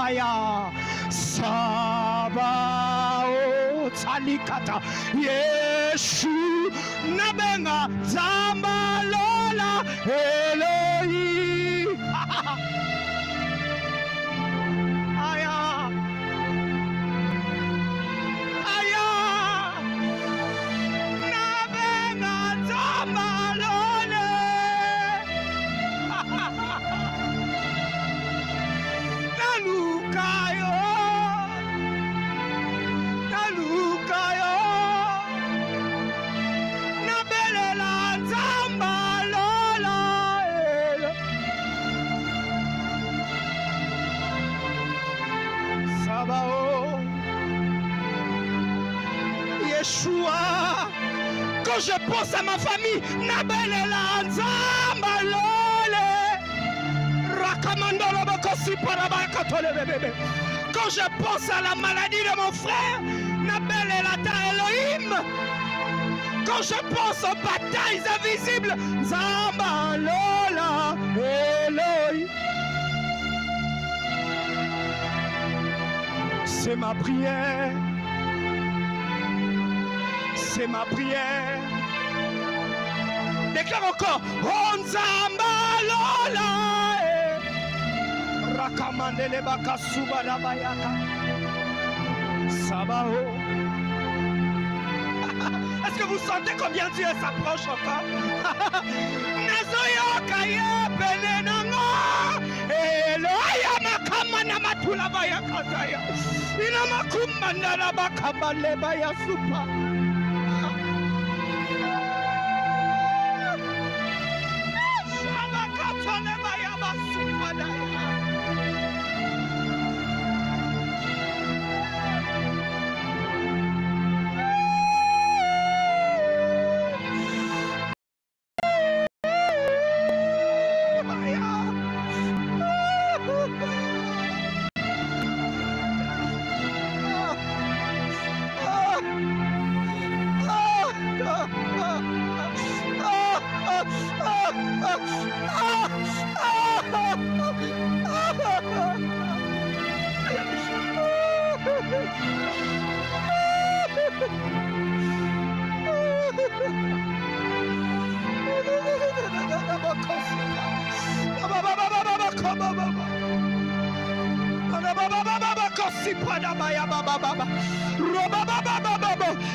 Aya Sabaoth Alikata Yeshu Nabenga Zambalola Eloi Aya Aya Nabenga Zambalola Nalukayo Nalukayo Nabelela Zambalola Sabaoth Yeshua. Quand je pense à ma famille, Nabelela Zambalole Rakamandolo Bokosi Parabakatole bébé. Quand je pense à la maladie de mon frère, Nabelela Ta Elohim. Quand je pense aux batailles invisibles, Zambalola Elohim. C'est ma prière. C'est ma prière. Déclare encore. Onzambalola. Rakamandele bakasuba rabayaka. Sabaoth. Est-ce que vous sentez combien Dieu s'approche encore? Nazoyoka ye benenanga. Eloya makamana matula bayakataya. Ina makumanda rabakabale bayasupa. Shabakatone bayabasupa daya.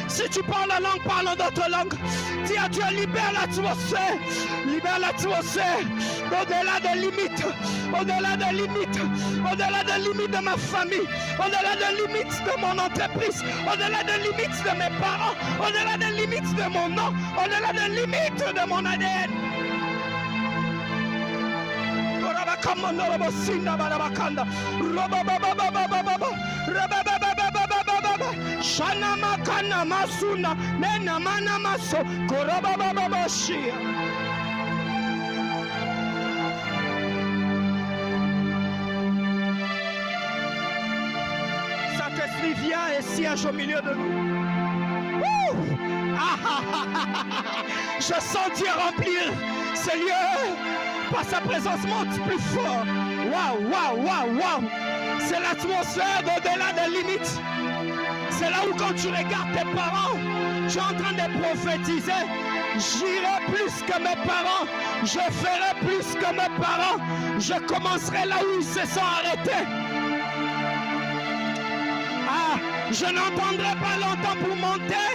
Si tu parles la langue, parle dans ta langue. Dis à Dieu, libère l'atmosphère. Libère l'atmosphère. Au-delà des limites. Au-delà des limites. Au-delà des limites de ma famille. Au-delà des limites de mon entreprise. Au-delà des limites de mes parents. Au-delà des limites de mon nom. Au-delà des limites de mon ADN. Shana makana masuna mena mana maso koroba baba bashia. Saint-Esprit, viens et siège au milieu de nous. Je sens Dieu remplir ce lieu par sa présence. Monte plus fort. Waouh, waouh, waouh, waouh. C'est l'atmosphère d'au-delà des limites. C'est là où quand tu regardes tes parents, tu es en train de prophétiser. J'irai plus que mes parents. Je ferai plus que mes parents. Je commencerai là où ils se sont arrêtés. Ah, je n'entendrai pas longtemps pour monter.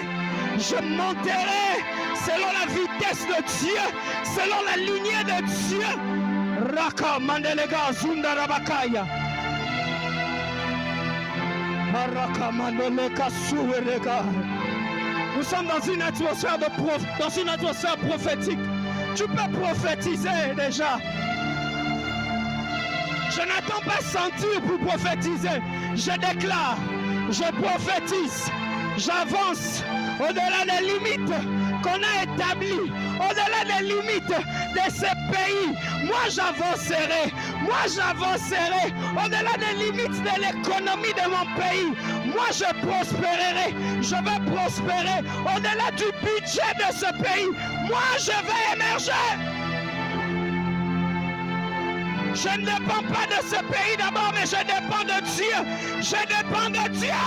Je monterai selon la vitesse de Dieu, selon la lignée de Dieu. Raka mandelega zunda rabakaya. Nous sommes dans une atmosphère prophétique. Tu peux prophétiser déjà. Je n'attends pas sentir pour prophétiser. Je déclare, je prophétise, j'avance au-delà des limites qu'on a établies, au-delà des limites de ces pays. Moi j'avancerai, au-delà des limites de l'économie de mon pays. Moi je prospérerai, je vais prospérer au-delà du budget de ce pays. Moi je vais émerger. Je ne dépends pas de ce pays d'abord, mais je dépends de Dieu. Je dépends de Dieu.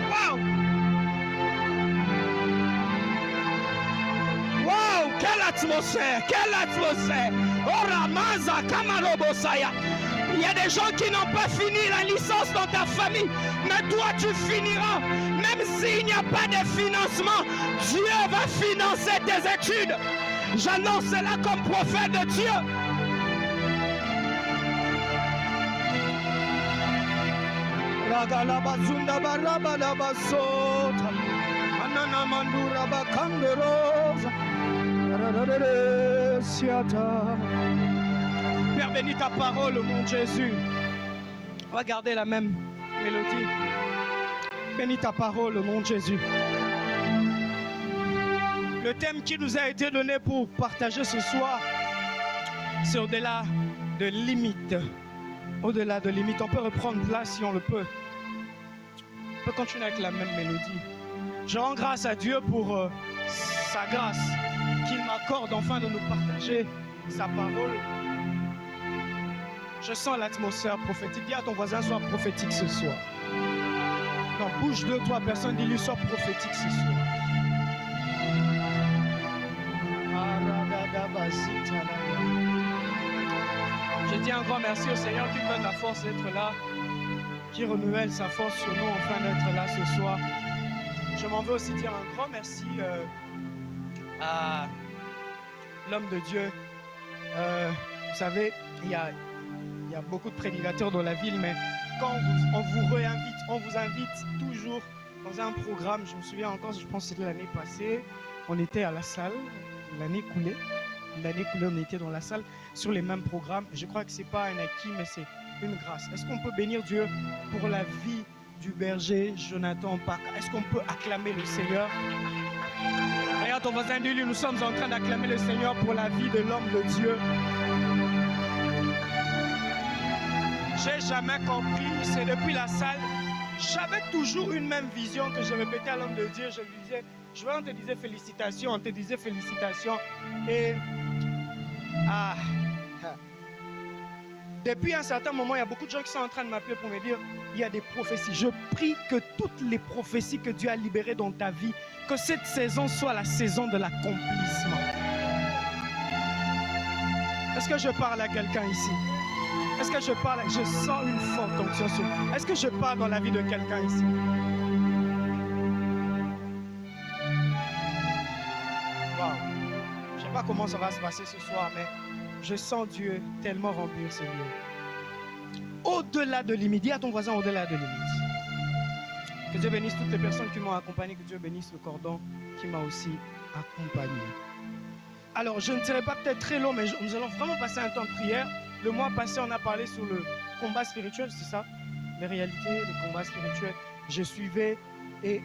Wow! Wow! Quelle atmosphère! Quelle atmosphère! Oh Ramaza Kamarobosaya! Il y a des gens qui n'ont pas fini la licence dans ta famille, mais toi tu finiras. Même s'il n'y a pas de financement, Dieu va financer tes études. J'annonce cela comme prophète de Dieu. Père, bénis ta parole au nom de Jésus. On va garder la même mélodie. Bénis ta parole au nom de Jésus. Le thème qui nous a été donné pour partager ce soir, c'est au-delà de limites. Au-delà de limites. On peut reprendre place si on le peut. On peut continuer avec la même mélodie. Je rends grâce à Dieu pour sa grâce qu'il m'accorde enfin de nous partager sa parole. Je sens l'atmosphère prophétique. Dis à ton voisin, sois prophétique ce soir. Non, bouge de toi, personne, dis-lui, sois prophétique ce soir. Je dis un grand merci au Seigneur qui me donne la force d'être là, qui renouvelle sa force sur nous enfin d'être là ce soir. Je m'en veux aussi dire un grand merci à l'homme de Dieu. Vous savez, il y a beaucoup de prédicateurs dans la ville, mais quand on vous réinvite, on vous invite toujours dans un programme. Je me souviens encore, je pense que c'était l'année passée, on était à la salle, l'année coulée, on était dans la salle sur les mêmes programmes. Je crois que ce n'est pas un acquis, mais c'est une grâce. Est-ce qu'on peut bénir Dieu pour la vie du berger Jonathan Park? Est-ce qu'on peut acclamer le Seigneur? Regarde ton voisin, dis-lui, nous sommes en train d'acclamer le Seigneur pour la vie de l'homme de Dieu. J'ai jamais compris, c'est depuis la salle, j'avais toujours une même vision que je répétais à l'homme de Dieu. Je lui disais, on te disait félicitations, on te disait félicitations. Et depuis un certain moment, il y a beaucoup de gens qui sont en train de m'appeler pour me dire, il y a des prophéties. Je prie que toutes les prophéties que Dieu a libérées dans ta vie, que cette saison soit la saison de l'accomplissement. Est-ce que je parle à quelqu'un ici? Est-ce que je parle? Je sens une forte onction sur moi. Est-ce que je parle dans la vie de quelqu'un ici? Wow. Je ne sais pas comment ça va se passer ce soir, mais je sens Dieu tellement remplir ce lieu. Au-delà de limites, dis à ton voisin au-delà de limites. Que Dieu bénisse toutes les personnes qui m'ont accompagné, que Dieu bénisse le cordon qui m'a aussi accompagné. Alors, je ne serai pas peut-être très long, mais nous allons vraiment passer un temps de prière. Le mois passé, on a parlé sur le combat spirituel, c'est ça? Les réalités, le combat spirituel. Je suivais et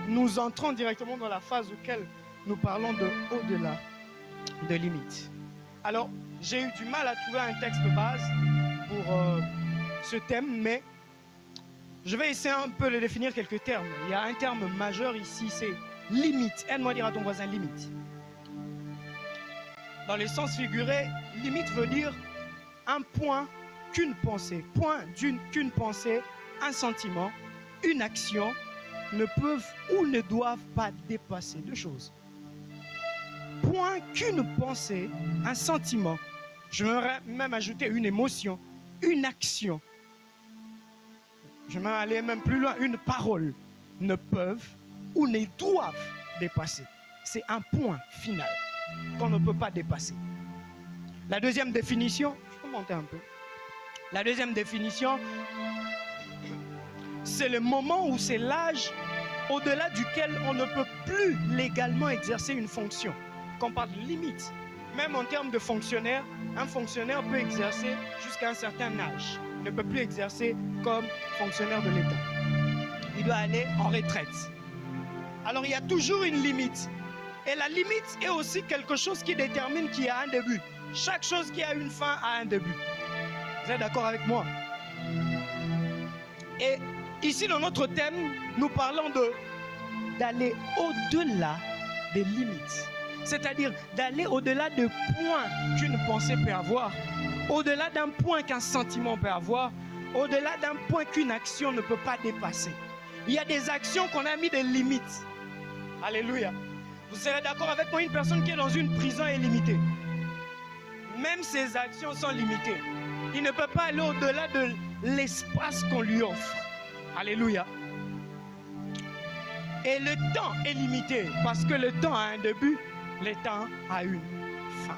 nous entrons directement dans la phase auquel nous parlons de au-delà de limites. Alors, j'ai eu du mal à trouver un texte de base pour ce thème, mais je vais essayer un peu de définir quelques termes. Il y a un terme majeur ici, c'est limite. Aide-moi à dire à ton voisin limite. Dans le sens figuré, limite veut dire un point qu'une pensée, qu'une pensée, un sentiment, une action ne peuvent ou ne doivent pas dépasser. Deux choses. Point qu'une pensée, un sentiment, je vais même ajouter une émotion, une action, je vais aller même plus loin, une parole, ne peuvent ou ne doivent dépasser. C'est un point final qu'on ne peut pas dépasser. La deuxième définition, je peux monter un peu. La deuxième définition, c'est le moment ou c'est l'âge au-delà duquel on ne peut plus légalement exercer une fonction. Quand on parle de limite, même en termes de fonctionnaire, un fonctionnaire peut exercer jusqu'à un certain âge. Il ne peut plus exercer comme fonctionnaire de l'État. Il doit aller en retraite. Alors il y a toujours une limite. Et la limite est aussi quelque chose qui détermine qu'il y a un début. Chaque chose qui a une fin a un début. Vous êtes d'accord avec moi? Et ici dans notre thème, nous parlons d'aller au-delà des limites. C'est-à-dire d'aller au-delà de points qu'une pensée peut avoir, au-delà d'un point qu'un sentiment peut avoir, au-delà d'un point qu'une action ne peut pas dépasser. Il y a des actions qu'on a mis des limites. Alléluia. Vous serez d'accord avec moi, une personne qui est dans une prison est limitée. Même ses actions sont limitées. Il ne peut pas aller au-delà de l'espace qu'on lui offre. Alléluia. Et le temps est limité parce que le temps a un début, le temps a une fin.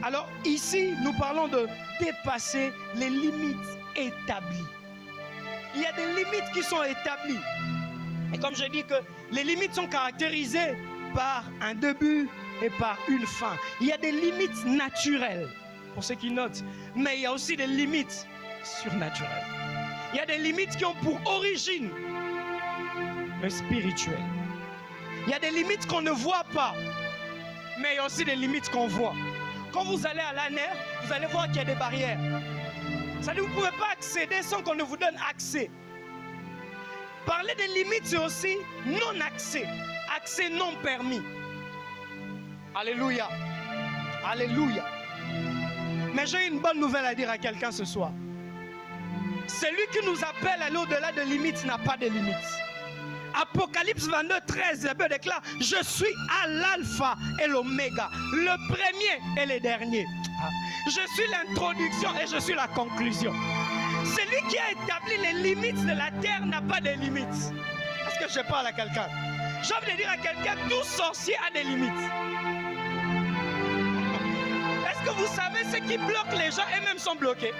Alors ici, nous parlons de dépasser les limites établies. Il y a des limites qui sont établies. Et comme je dis que les limites sont caractérisées par un début et par une fin. Il y a des limites naturelles, pour ceux qui notent, mais il y a aussi des limites surnaturelles. Il y a des limites qui ont pour origine le spirituel. Il y a des limites qu'on ne voit pas, mais il y a aussi des limites qu'on voit. Quand vous allez à l'ANER, vous allez voir qu'il y a des barrières. C'est-à-dire que vous ne pouvez pas accéder sans qu'on ne vous donne accès. Parler des limites, c'est aussi non-accès. Accès non permis. Alléluia. Alléluia. Mais j'ai une bonne nouvelle à dire à quelqu'un ce soir. Celui qui nous appelle à aller au-delà de limites n'a pas de limites. Apocalypse 22, 13, la Bible déclare: je suis à l'alpha et l'oméga, le premier et le dernier. Je suis l'introduction et je suis la conclusion. Celui qui a établi les limites de la terre n'a pas de limites. Est-ce que je parle à quelqu'un? J'ai envie de dire à quelqu'un: tout sorcier a des limites. Est-ce que vous savez ce qui bloque les gens eux-mêmes sont bloqués?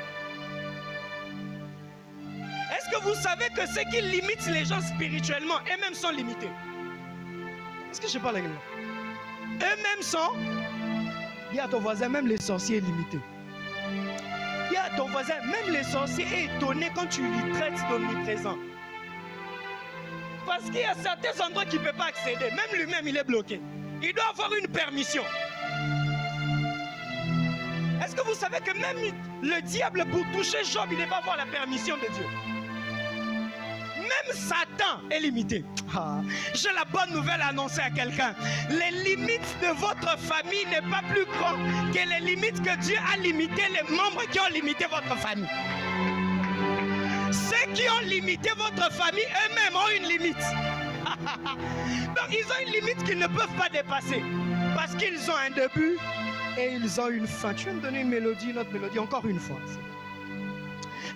Est-ce que vous savez que ce qui limite les gens spirituellement eux-mêmes sont limités? Est-ce que je parle à quelqu'un? Eux-mêmes sont... Il y a ton voisin, même les sorciers limités. Il y a ton voisin, même les sorciers est étonné quand tu lui traites d'omniprésent. Parce qu'il y a certains endroits qu'il ne peut pas accéder. Même lui-même, il est bloqué. Il doit avoir une permission. Est-ce que vous savez que même le diable, pour toucher Job, il ne va avoir la permission de Dieu? Même Satan est limité. J'ai la bonne nouvelle à annoncer à quelqu'un. Les limites de votre famille n'est pas plus grandes que les limites que Dieu a limitées, les membres qui ont limité votre famille. Ceux qui ont limité votre famille, eux-mêmes ont une limite. Donc ils ont une limite qu'ils ne peuvent pas dépasser. Parce qu'ils ont un début et ils ont une fin. Tu vas me donner une mélodie, une autre mélodie, encore une fois.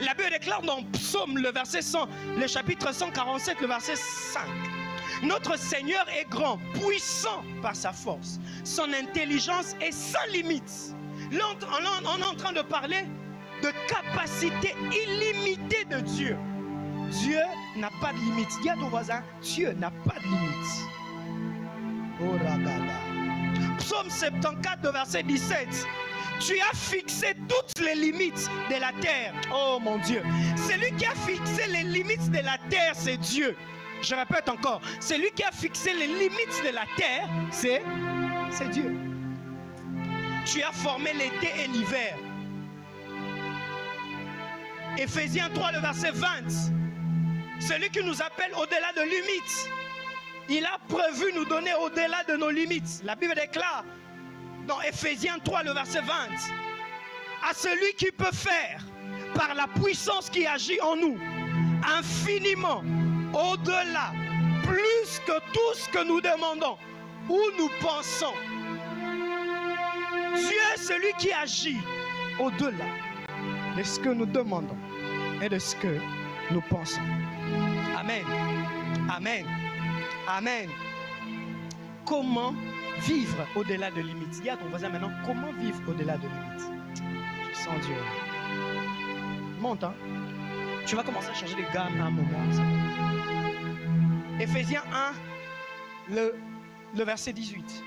La Bible déclare dans Psaume, le chapitre 147, le verset 5. Notre Seigneur est grand, puissant par sa force. Son intelligence est sans limite. Là, on est en train de parler de capacité illimitée de Dieu. Dieu n'a pas de limite. Dis à ton voisin: Dieu n'a pas de limite. Oh, ragada. Psaume 74, verset 17. Tu as fixé toutes les limites de la terre. Oh mon Dieu. Celui qui a fixé les limites de la terre, c'est Dieu. Je répète encore. Celui qui a fixé les limites de la terre, c'est Dieu. Tu as formé l'été et l'hiver. Éphésiens 3, le verset 20. Celui qui nous appelle au-delà de limites, il a prévu nous donner au-delà de nos limites. La Bible déclare dans Éphésiens 3, le verset 20, à celui qui peut faire, par la puissance qui agit en nous, infiniment, au-delà, plus que tout ce que nous demandons ou nous pensons. Dieu est celui qui agit au-delà de ce que nous demandons et de ce que nous pensons. Amen. Amen. Amen. Comment vivre au-delà de limites? Dis à ton voisin maintenant: comment vivre au-delà de limites? Je sens Dieu. Monte, hein? Tu vas commencer à changer de gamme à un moment. Éphésiens 1, le verset 18.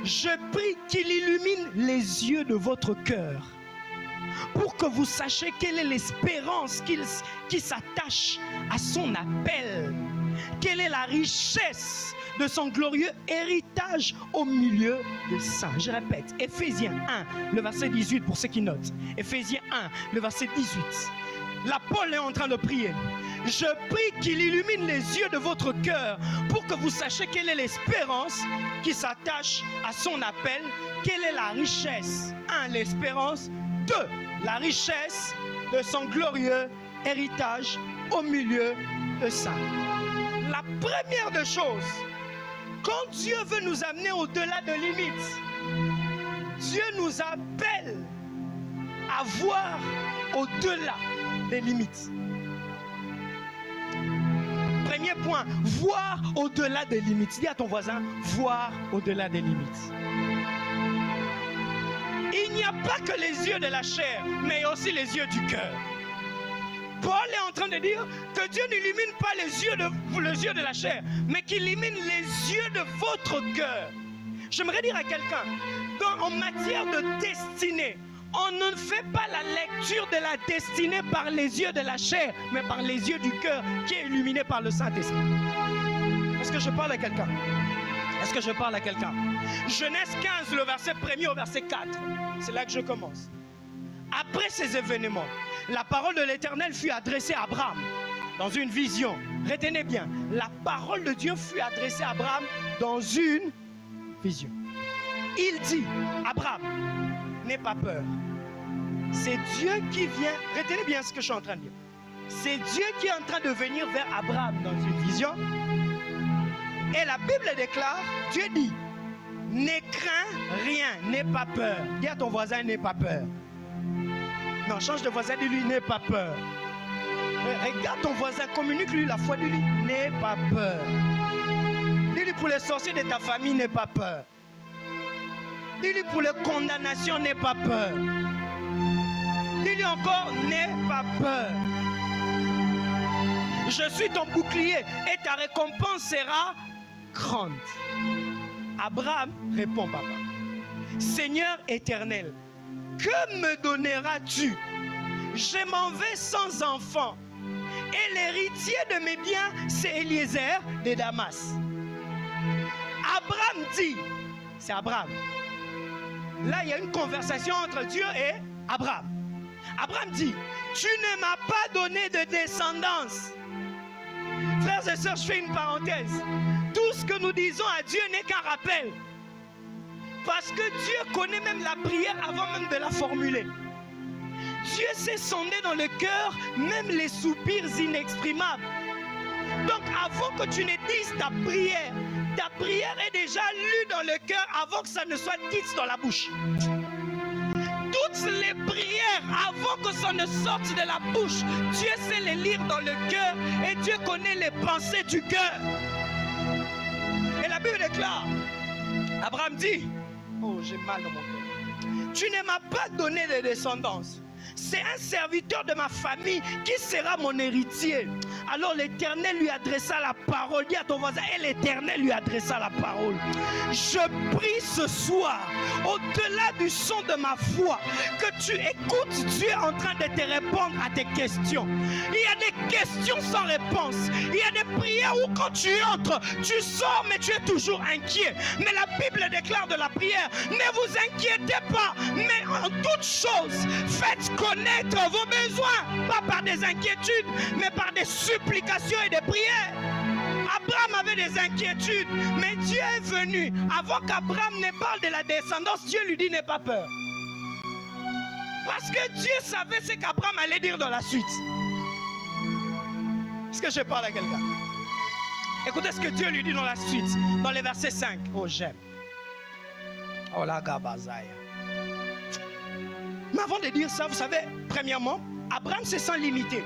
Je prie qu'il illumine les yeux de votre cœur pour que vous sachiez quelle est l'espérance qui s'attache à son appel. Quelle est la richesse de son glorieux héritage au milieu des saints. Je répète, Éphésiens 1, le verset 18 pour ceux qui notent. Éphésiens 1, le verset 18. Là, Paul est en train de prier. Je prie qu'il illumine les yeux de votre cœur pour que vous sachiez quelle est l'espérance qui s'attache à son appel, quelle est la richesse. 1. L'espérance. 2. La richesse de son glorieux héritage au milieu de ça. La première des choses, quand Dieu veut nous amener au-delà de limites, Dieu nous appelle à voir au-delà des limites. Premier point, voir au-delà des limites. Dis à ton voisin, voir au-delà des limites. Il n'y a pas que les yeux de la chair, mais aussi les yeux du cœur. Paul est en train de dire que Dieu n'illumine pas les yeux de la chair, mais qu'il illumine les yeux de votre cœur. J'aimerais dire à quelqu'un, en matière de destinée, on ne fait pas la lecture de la destinée par les yeux de la chair, mais par les yeux du cœur qui est illuminé par le Saint-Esprit. Est-ce que je parle à quelqu'un? Est-ce que je parle à quelqu'un? Genèse 15, le verset 1er au verset 4. C'est là que je commence. Après ces événements, la parole de l'Éternel fut adressée à Abraham dans une vision. Retenez bien, la parole de Dieu fut adressée à Abraham dans une vision. Il dit, Abraham, n'aie pas peur. C'est Dieu qui vient. Retenez bien ce que je suis en train de dire. C'est Dieu qui est en train de venir vers Abraham dans une vision. Et la Bible déclare, Dieu dit, n'aie craint rien, n'aie pas peur. Dis à ton voisin, n'aie pas peur. Non, change de voisin, dis-lui, n'aie pas peur. Regarde ton voisin, communique-lui la foi, dis-lui, n'aie pas peur. Dis-lui pour les sorciers de ta famille, n'aie pas peur. Dis-lui pour les condamnations, n'aie pas peur. Dis-lui encore, n'aie pas peur. Je suis ton bouclier et ta récompense sera grande. Abraham répond, papa, Seigneur éternel, que me donneras-tu? Je m'en vais sans enfant. Et l'héritier de mes biens, c'est Eliezer de Damas. Abraham dit, c'est Abraham. Là, il y a une conversation entre Dieu et Abraham. Abraham dit, tu ne m'as pas donné de descendance. Frères et sœurs, je fais une parenthèse. Tout ce que nous disons à Dieu n'est qu'un rappel. Parce que Dieu connaît même la prière avant même de la formuler. Dieu sait sonder dans le cœur même les soupirs inexprimables. Donc avant que tu ne dises ta prière est déjà lue dans le cœur avant que ça ne soit dit dans la bouche. Toutes les prières, avant que ça ne sorte de la bouche, Dieu sait les lire dans le cœur et Dieu connaît les pensées du cœur. Et la Bible déclare, Abraham dit, oh j'ai mal dans mon cœur, tu ne m'as pas donné de descendance. C'est un serviteur de ma famille qui sera mon héritier. Alors l'Éternel lui adressa la parole. Dis à ton voisin, et l'Éternel lui adressa la parole. Je prie ce soir, au-delà du son de ma voix, que tu écoutes Dieu en train de te répondre à tes questions. Il y a des questions sans réponse. Il y a des prières où quand tu entres, tu sors mais tu es toujours inquiet. Mais la Bible déclare de la prière, ne vous inquiétez pas, mais en toutes choses, faites connaître vos besoins, pas par des inquiétudes, mais par des supplications et des prières. Abraham avait des inquiétudes, mais Dieu est venu. Avant qu'Abraham ne parle de la descendance, Dieu lui dit, n'aie pas peur. Parce que Dieu savait ce qu'Abraham allait dire dans la suite. Est-ce que je parle à quelqu'un? Écoutez ce que Dieu lui dit dans la suite, dans les versets 5. Oh, j'aime. Oh, la gabazaya. Mais avant de dire ça, vous savez, premièrement, Abraham se sent limité.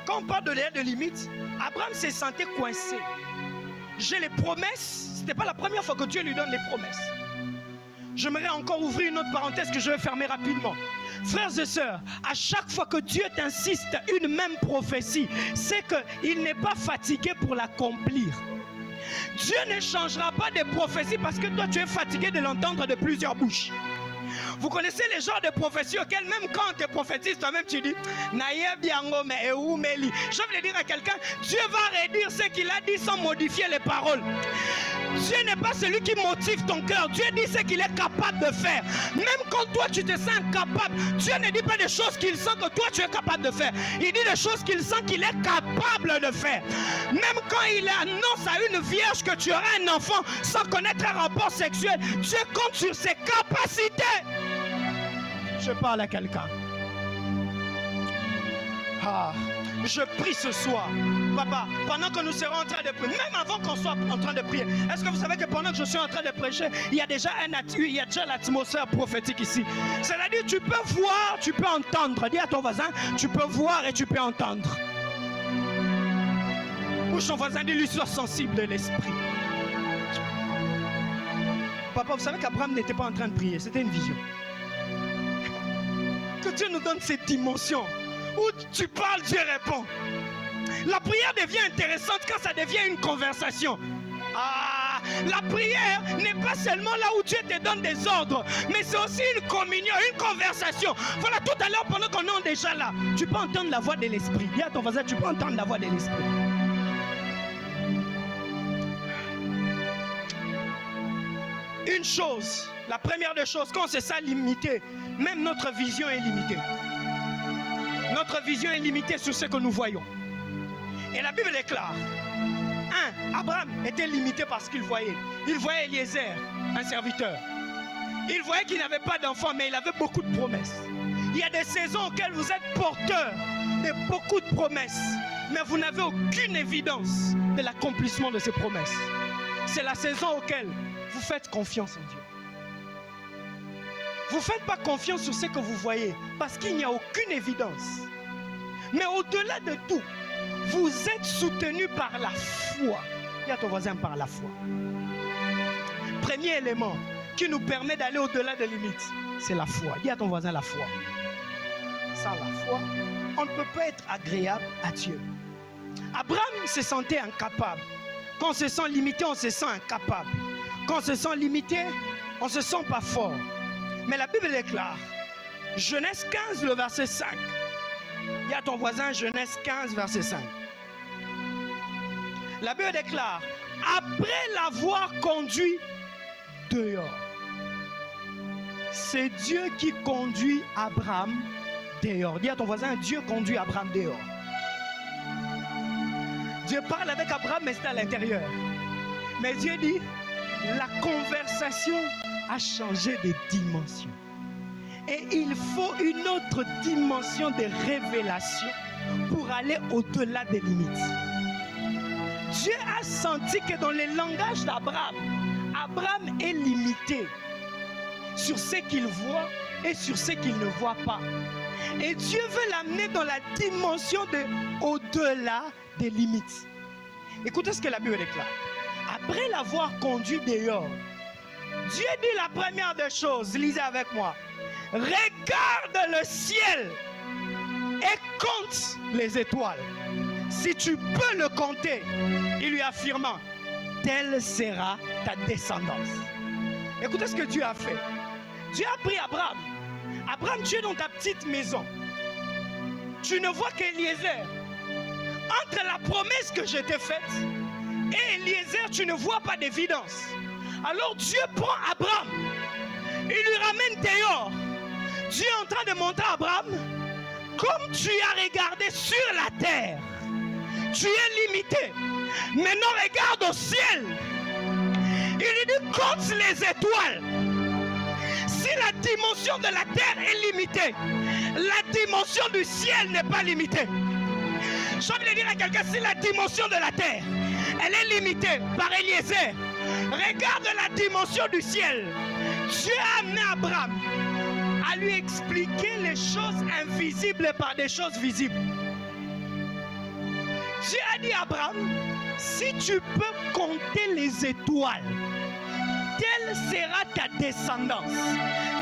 Quand on parle de limite, Abraham se sentait coincé. J'ai les promesses. Ce n'était pas la première fois que Dieu lui donne les promesses. J'aimerais encore ouvrir une autre parenthèse que je vais fermer rapidement. Frères et sœurs, à chaque fois que Dieu t'insiste une même prophétie, c'est qu'il n'est pas fatigué pour l'accomplir. Dieu ne changera pas de prophétie parce que toi tu es fatigué de l'entendre de plusieurs bouches. Vous connaissez les genres de prophéties auxquelles même quand on te prophétise, toi-même tu dis je veux dire à quelqu'un, Dieu va redire ce qu'il a dit sans modifier les paroles. Dieu n'est pas celui qui motive ton cœur. Dieu dit ce qu'il est capable de faire. Même quand toi tu te sens incapable, Dieu ne dit pas des choses qu'il sent que toi tu es capable de faire. Il dit des choses qu'il sent qu'il est capable de faire. Même quand il annonce à une vierge que tu auras un enfant sans connaître un rapport sexuel, Dieu compte sur ses capacités. Je parle à quelqu'un. Ah, je prie ce soir, papa, pendant que nous serons en train de prier, même avant qu'on soit en train de prier, est-ce que vous savez que pendant que je suis en train de prêcher, il y a déjà l'atmosphère prophétique ici. C'est-à-dire, tu peux voir, tu peux entendre. Dis à ton voisin, tu peux voir et tu peux entendre. Ou son voisin, dis-lui, sois sensible de l'esprit. Papa, vous savez qu'Abraham n'était pas en train de prier, c'était une vision. Que Dieu nous donne cette dimension où tu parles, Dieu répond. La prière devient intéressante quand ça devient une conversation. Ah, la prière n'est pas seulement là où Dieu te donne des ordres, mais c'est aussi une communion, une conversation. Voilà, tout à l'heure, pendant qu'on est déjà là, tu peux entendre la voix de l'esprit. Dis à ton voisin, tu peux entendre la voix de l'esprit. Une chose, la première des choses, quand c'est ça limité, même notre vision est limitée. Notre vision est limitée sur ce que nous voyons. Et la Bible déclare, Abraham était limité par ce qu'il voyait. Il voyait Eliezer, un serviteur. Il voyait qu'il n'avait pas d'enfant, mais il avait beaucoup de promesses. Il y a des saisons auxquelles vous êtes porteurs de beaucoup de promesses, mais vous n'avez aucune évidence de l'accomplissement de ces promesses. C'est la saison auquel vous faites confiance en Dieu. Vous ne faites pas confiance sur ce que vous voyez parce qu'il n'y a aucune évidence. Mais au-delà de tout, vous êtes soutenu par la foi. Dis à ton voisin, par la foi. Premier élément qui nous permet d'aller au-delà des limites, c'est la foi. Dis à ton voisin, la foi. Sans la foi, on ne peut pas être agréable à Dieu. Abraham se sentait incapable. Quand on se sent limité, on se sent incapable. Quand on se sent limité, on ne se sent pas fort. Mais la Bible déclare, Genèse 15, le verset 5. Il y a ton voisin, Genèse 15, verset 5. La Bible déclare, après l'avoir conduit dehors. C'est Dieu qui conduit Abraham dehors. Dis à ton voisin, Dieu conduit Abraham dehors. Dieu parle avec Abraham, mais c'est à l'intérieur. Mais Dieu dit, la conversation a changé de dimension. Et il faut une autre dimension de révélation pour aller au-delà des limites. Dieu a senti que dans le langage d'Abraham, Abraham est limité sur ce qu'il voit et sur ce qu'il ne voit pas. Et Dieu veut l'amener dans la dimension de au-delà des limites. Écoutez ce que la Bible déclare. Après l'avoir conduit dehors, Dieu dit la première des choses, lisez avec moi. Regarde le ciel et compte les étoiles. Si tu peux le compter, il lui affirma, telle sera ta descendance. Écoutez ce que Dieu a fait. Dieu a pris Abraham. Abraham, tu es dans ta petite maison. Tu ne vois qu'Eliezer. Entre la promesse que je t'ai faite et Eliezer, tu ne vois pas d'évidence. Alors Dieu prend Abraham. Il lui ramène dehors. Dieu est en train de montrer à Abraham, comme tu as regardé sur la terre, tu es limité. Maintenant regarde au ciel. Il lui dit, compte les étoiles. Si la dimension de la terre est limitée, la dimension du ciel n'est pas limitée. Je veux dire à quelqu'un, si la dimension de la terre, elle est limitée par Eliezer, regarde la dimension du ciel. Dieu a amené Abraham à lui expliquer les choses invisibles par des choses visibles. Dieu a dit à Abraham, si tu peux compter les étoiles, telle sera ta descendance.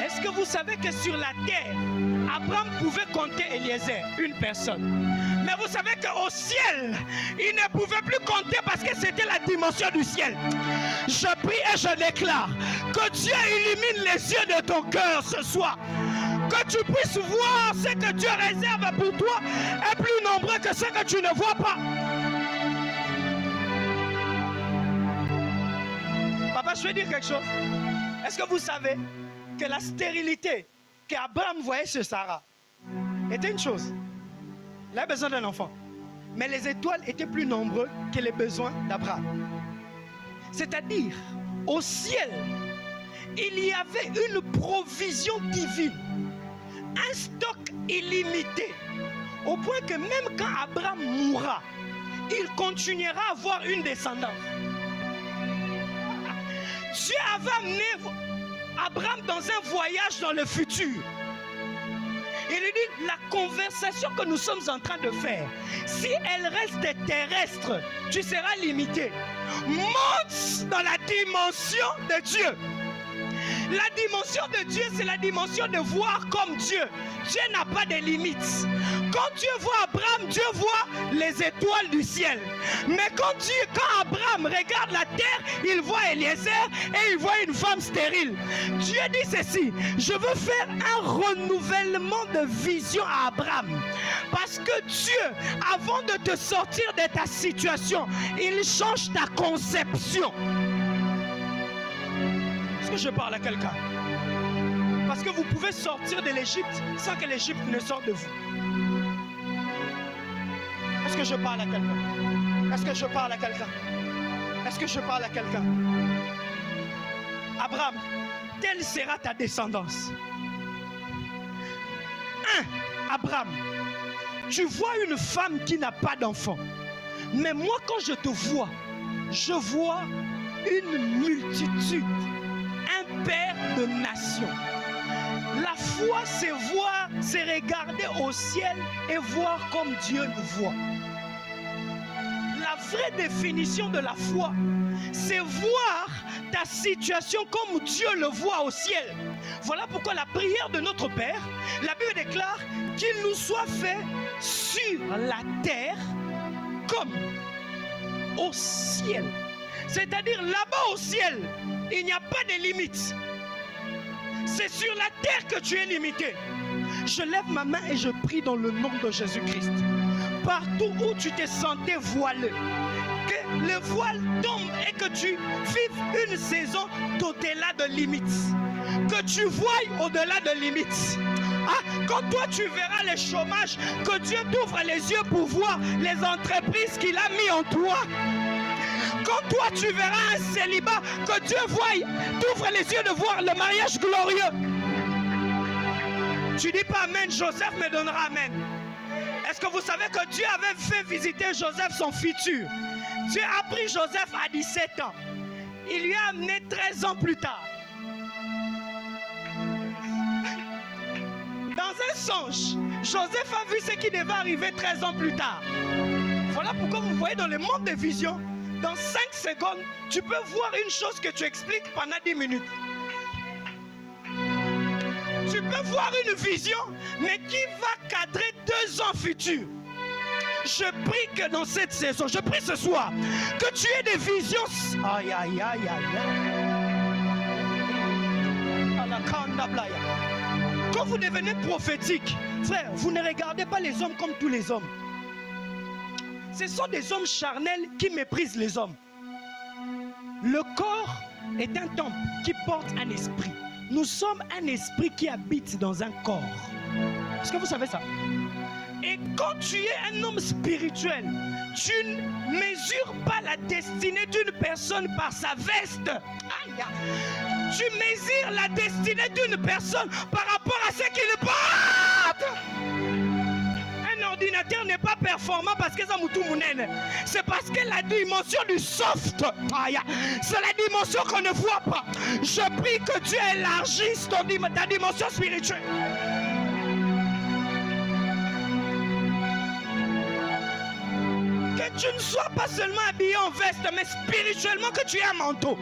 Est-ce que vous savez que sur la terre, Abraham pouvait compter Eliezer, une personne. Mais vous savez qu'au ciel, il ne pouvait plus compter parce que c'était la dimension du ciel. Je prie et je déclare que Dieu illumine les yeux de ton cœur ce soir. Que tu puisses voir ce que Dieu réserve pour toi est plus nombreux que ce que tu ne vois pas. Papa, je vais dire quelque chose. Est-ce que vous savez que la stérilité qu'Abraham voyait chez Sarah était une chose? Il avait besoin d'un enfant. Mais les étoiles étaient plus nombreuses que les besoins d'Abraham. C'est-à-dire, au ciel, il y avait une provision divine, un stock illimité, au point que même quand Abraham mourra, il continuera à avoir une descendance. Dieu avait amené Abraham dans un voyage dans le futur. Il lui dit, la conversation que nous sommes en train de faire, si elle reste terrestre, tu seras limité. Monte dans la dimension de Dieu. La dimension de Dieu, c'est la dimension de voir comme Dieu. Dieu n'a pas de limites. Quand Dieu voit Abraham, Dieu voit les étoiles du ciel. Mais quand Abraham regarde la terre, il voit Eliezer et il voit une femme stérile. Dieu dit ceci, je veux faire un renouvellement de vision à Abraham. Parce que Dieu, avant de te sortir de ta situation, il change ta conception. Est-ce que je parle à quelqu'un? Parce que vous pouvez sortir de l'Égypte sans que l'Égypte ne sorte de vous. Est-ce que je parle à quelqu'un? Est-ce que je parle à quelqu'un? Est-ce que je parle à quelqu'un? Abraham, telle sera ta descendance. Abraham, tu vois une femme qui n'a pas d'enfant. Mais moi, quand je te vois, je vois une multitude, un père de nations. La foi, c'est voir, c'est regarder au ciel et voir comme Dieu nous voit. La vraie définition de la foi, c'est voir ta situation comme Dieu le voit au ciel. Voilà pourquoi la prière de notre Père, la Bible déclare qu'il nous soit fait sur la terre comme au ciel. C'est-à-dire là-bas au ciel, il n'y a pas de limites. C'est sur la terre que tu es limité. Je lève ma main et je prie dans le nom de Jésus-Christ. Partout où tu te sentais voilé, que le voile tombe et que tu vives une saison d'au-delà de limites. Que tu voies au-delà de limites. Quand toi tu verras le chômage, que Dieu t'ouvre les yeux pour voir les entreprises qu'il a mis en toi. Quand toi tu verras un célibat, que Dieu voie, t'ouvre les yeux de voir le mariage glorieux. Tu dis pas amen, Joseph me donnera amen. Est-ce que vous savez que Dieu avait fait visiter Joseph son futur? Dieu a pris Joseph à 17 ans. Il lui a amené 13 ans plus tard. Dans un songe, Joseph a vu ce qui devait arriver 13 ans plus tard. Voilà pourquoi vous voyez dans le monde des visions, dans 5 secondes, tu peux voir une chose que tu expliques pendant 10 minutes. Tu peux voir une vision, mais qui va cadrer 2 ans futurs. Je prie que dans cette saison, je prie ce soir, que tu aies des visions. Aïe, aïe, aïe, aïe. Quand vous devenez prophétique, frère, vous ne regardez pas les hommes comme tous les hommes. Ce sont des hommes charnels qui méprisent les hommes. Le corps est un temple qui porte un esprit. Nous sommes un esprit qui habite dans un corps. Est-ce que vous savez ça? Et quand tu es un homme spirituel, tu ne mesures pas la destinée d'une personne par sa veste. Tu mesures la destinée d'une personne par rapport à ce qu'il porte. Un ordinateur n'est pas performant parce que ça moutou mounène. C'est parce que la dimension du soft, c'est la dimension qu'on ne voit pas. Je prie que Dieu élargisse ta dimension spirituelle. Que tu ne sois pas seulement habillé en veste, mais spirituellement que tu aies un manteau.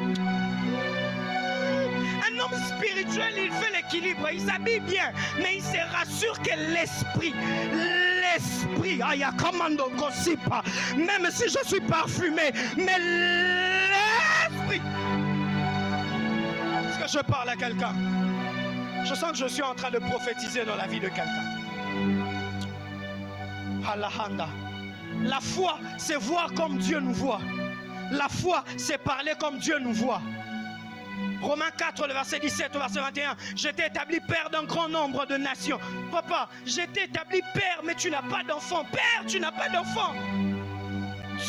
Un homme spirituel, il fait l'équilibre, il s'habille bien, mais il se rassure que l'esprit, même si je suis parfumé, mais l'esprit. Est-ce que je parle à quelqu'un? Je sens que je suis en train de prophétiser dans la vie de quelqu'un. Allahanda. La foi, c'est voir comme Dieu nous voit. La foi, c'est parler comme Dieu nous voit. Romains 4, le verset 17 au verset 21. Je t'ai établi père d'un grand nombre de nations. Papa, je t'ai établi père, mais tu n'as pas d'enfant. Père, tu n'as pas d'enfant.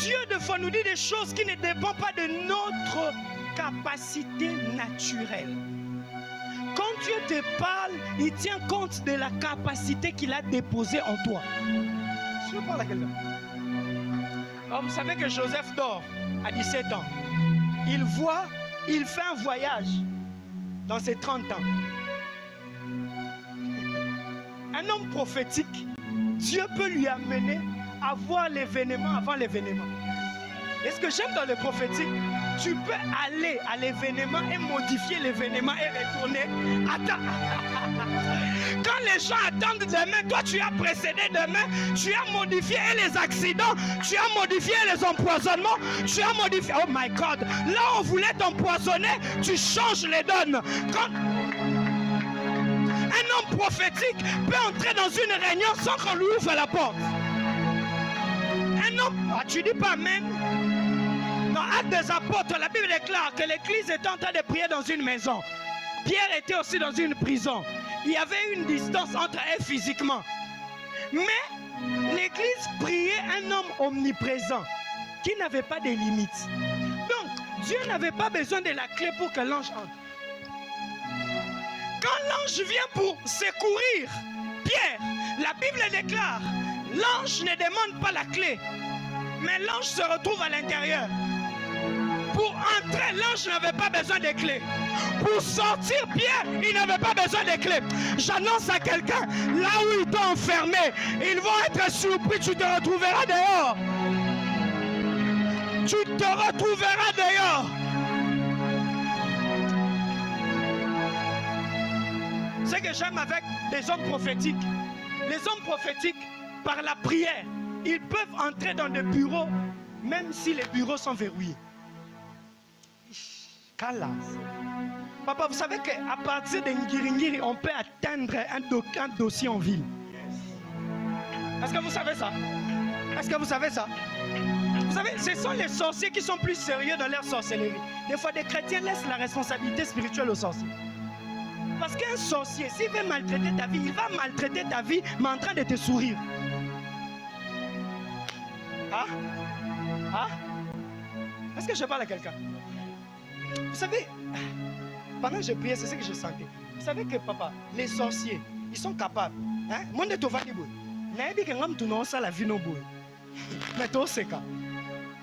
Dieu de foi nous dit des choses qui ne dépendent pas de notre capacité naturelle. Quand Dieu te parle, il tient compte de la capacité qu'il a déposée en toi. Je parle à quelqu'un. Alors, vous savez que Joseph dort à 17 ans. Il fait un voyage dans ses 30 ans. Un homme prophétique, Dieu peut lui amener à voir l'événement avant l'événement. Et ce que j'aime dans le prophétique, tu peux aller à l'événement et modifier l'événement et retourner. Attends. Quand les gens attendent demain, toi tu as précédé demain, tu as modifié les accidents, tu as modifié les empoisonnements, tu as modifié. Oh my God, là on voulait t'empoisonner, tu changes les donnes. Quand un homme prophétique peut entrer dans une réunion sans qu'on lui ouvre la porte. Un homme, tu dis pas amen. Dans Actes des Apôtres, la Bible déclare que l'église était en train de prier dans une maison. Pierre était aussi dans une prison. Il y avait une distance entre eux physiquement. Mais l'église priait un homme omniprésent qui n'avait pas de limites. Donc, Dieu n'avait pas besoin de la clé pour que l'ange entre. Quand l'ange vient pour secourir Pierre, la Bible déclare, l'ange ne demande pas la clé, mais l'ange se retrouve à l'intérieur. Pour entrer, l'ange n'avait pas besoin de clés. Pour sortir, Pierre, il n'avait pas besoin de clés. J'annonce à quelqu'un, là où ils t'ont enfermé, ils vont être surpris, tu te retrouveras dehors. Tu te retrouveras dehors. Ce que j'aime avec les hommes prophétiques, les hommes prophétiques, par la prière, ils peuvent entrer dans des bureaux, même si les bureaux sont verrouillés. Papa, vous savez qu'à partir de Ngiringiri, on peut atteindre un dossier en ville. Est-ce que vous savez ça? Est-ce que vous savez ça? Vous savez, ce sont les sorciers qui sont plus sérieux dans leur sorcellerie. Des fois, des chrétiens laissent la responsabilité spirituelle aux sorciers. Parce qu'un sorcier, s'il veut maltraiter ta vie, il va maltraiter ta vie, mais en train de te sourire. Ah? Ah? Est-ce que je parle à quelqu'un? Vous savez, pendant que je priais, c'est ce que je sentais. Vous savez que, papa, les sorciers, ils sont capables. Hein? Moi, je suis venu. Je suis la vie. Mais tu sais quoi?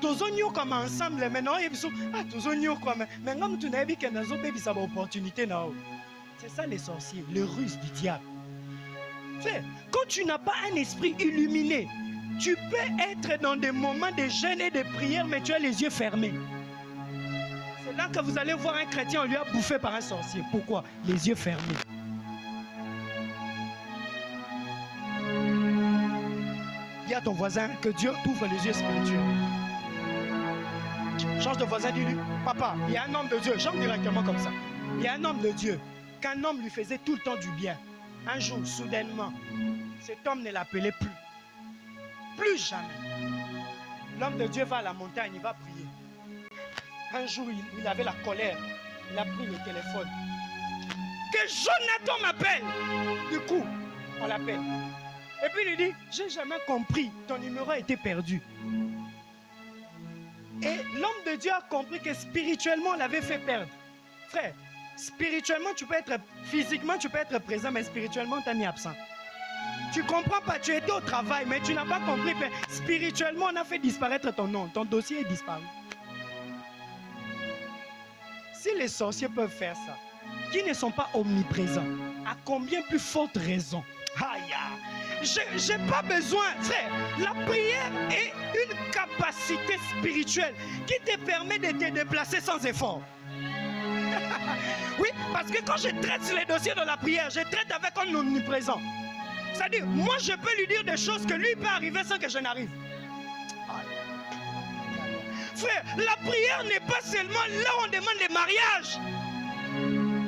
Tous nous comme ensemble, maintenant, tous nous comme. Mais nous tu n'as pas que nous avons une opportunité. C'est ça les sorciers, le ruse du diable. Quand tu n'as pas un esprit illuminé, tu peux être dans des moments de jeûne et de prière, mais tu as les yeux fermés. C'est là que vous allez voir un chrétien, on lui a bouffé par un sorcier. Pourquoi? Les yeux fermés. Dis à ton voisin que Dieu t'ouvre les yeux spirituels. Change de voisin, dis-lui, papa, il y a un homme de Dieu, chante directement comme ça. Il y a un homme de Dieu, qu'un homme lui faisait tout le temps du bien. Un jour, soudainement, cet homme ne l'appelait plus. Plus jamais. L'homme de Dieu va à la montagne, il va prier. Un jour, il avait la colère. Il a pris le téléphone. Que Jonathan m'appelle. Du coup, on l'appelle. Et puis il dit, j'ai jamais compris, ton numéro a été perdu. Et l'homme de Dieu a compris que spirituellement, on l'avait fait perdre. Frère, spirituellement, tu peux être, physiquement, tu peux être présent, mais spirituellement, tu as mis absent. Tu comprends pas, tu étais au travail, mais tu n'as pas compris que spirituellement, on a fait disparaître ton nom. Ton dossier est disparu. Si les sorciers peuvent faire ça, qui ne sont pas omniprésents, à combien plus forte raison? J'ai pas besoin, frère. La prière est une capacité spirituelle qui te permet de te déplacer sans effort. Oui, parce que quand je traite les dossiers de la prière, je traite avec un omniprésent. C'est-à-dire, moi je peux lui dire des choses que lui peut arriver sans que je n'arrive. Frère, la prière n'est pas seulement là où on demande le mariage.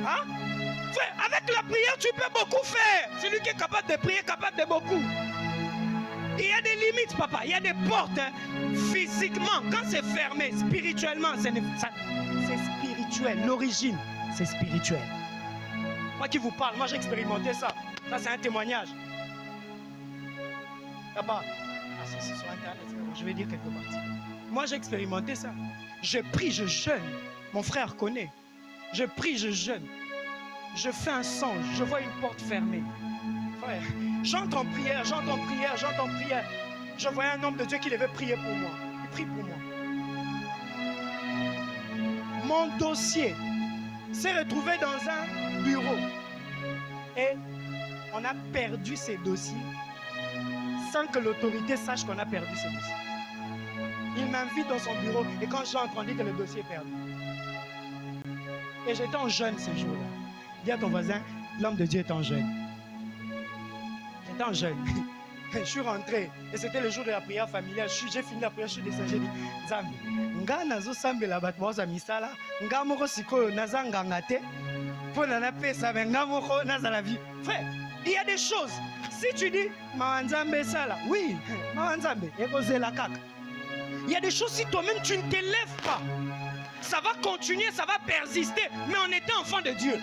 Hein? Frère, avec la prière, tu peux beaucoup faire. Celui qui est capable de prier, capable de beaucoup. Il y a des limites, papa. Il y a des portes. Hein. Physiquement, quand c'est fermé, spirituellement, c'est spirituel, l'origine. c'est spirituel. Moi qui vous parle, moi j'ai expérimenté ça. Ça c'est un témoignage. Là-bas, c'est sur internet, je vais dire quelques parties. Moi j'ai expérimenté ça. Je prie, je jeûne. Mon frère connaît. Je prie, je jeûne. Je fais un songe, je vois une porte fermée. Frère, j'entre en prière, j'entre en prière, j'entre en prière. Je voyais un homme de Dieu qui devait prier pour moi. Il prie pour moi. Mon dossier s'est retrouvé dans un bureau. Et on a perdu ces dossiers sans que l'autorité sache qu'on a perdu ces dossiers. Il m'invite dans son bureau et quand j'entre, on dit que le dossier est perdu. Et j'étais en jeûne ce jour-là. Dis à ton voisin, l'homme de Dieu est en jeûne. J'étais en jeûne. Je suis rentré et c'était le jour de la prière familiale. J'ai fini la prière, je suis descendu, j'ai dit, Zambi, nga nazo sambela bat boza misala, nga moko siko naza nganga te, pour nana pesa mais nga moko naza la vie. Frère, il y a des choses. Si tu dis Mawanzambe sala, oui, Mawanzambe, ekozela kaka. Il y a des choses, si toi-même tu ne t'élèves pas, ça va continuer, ça va persister, mais en étant enfant de Dieu.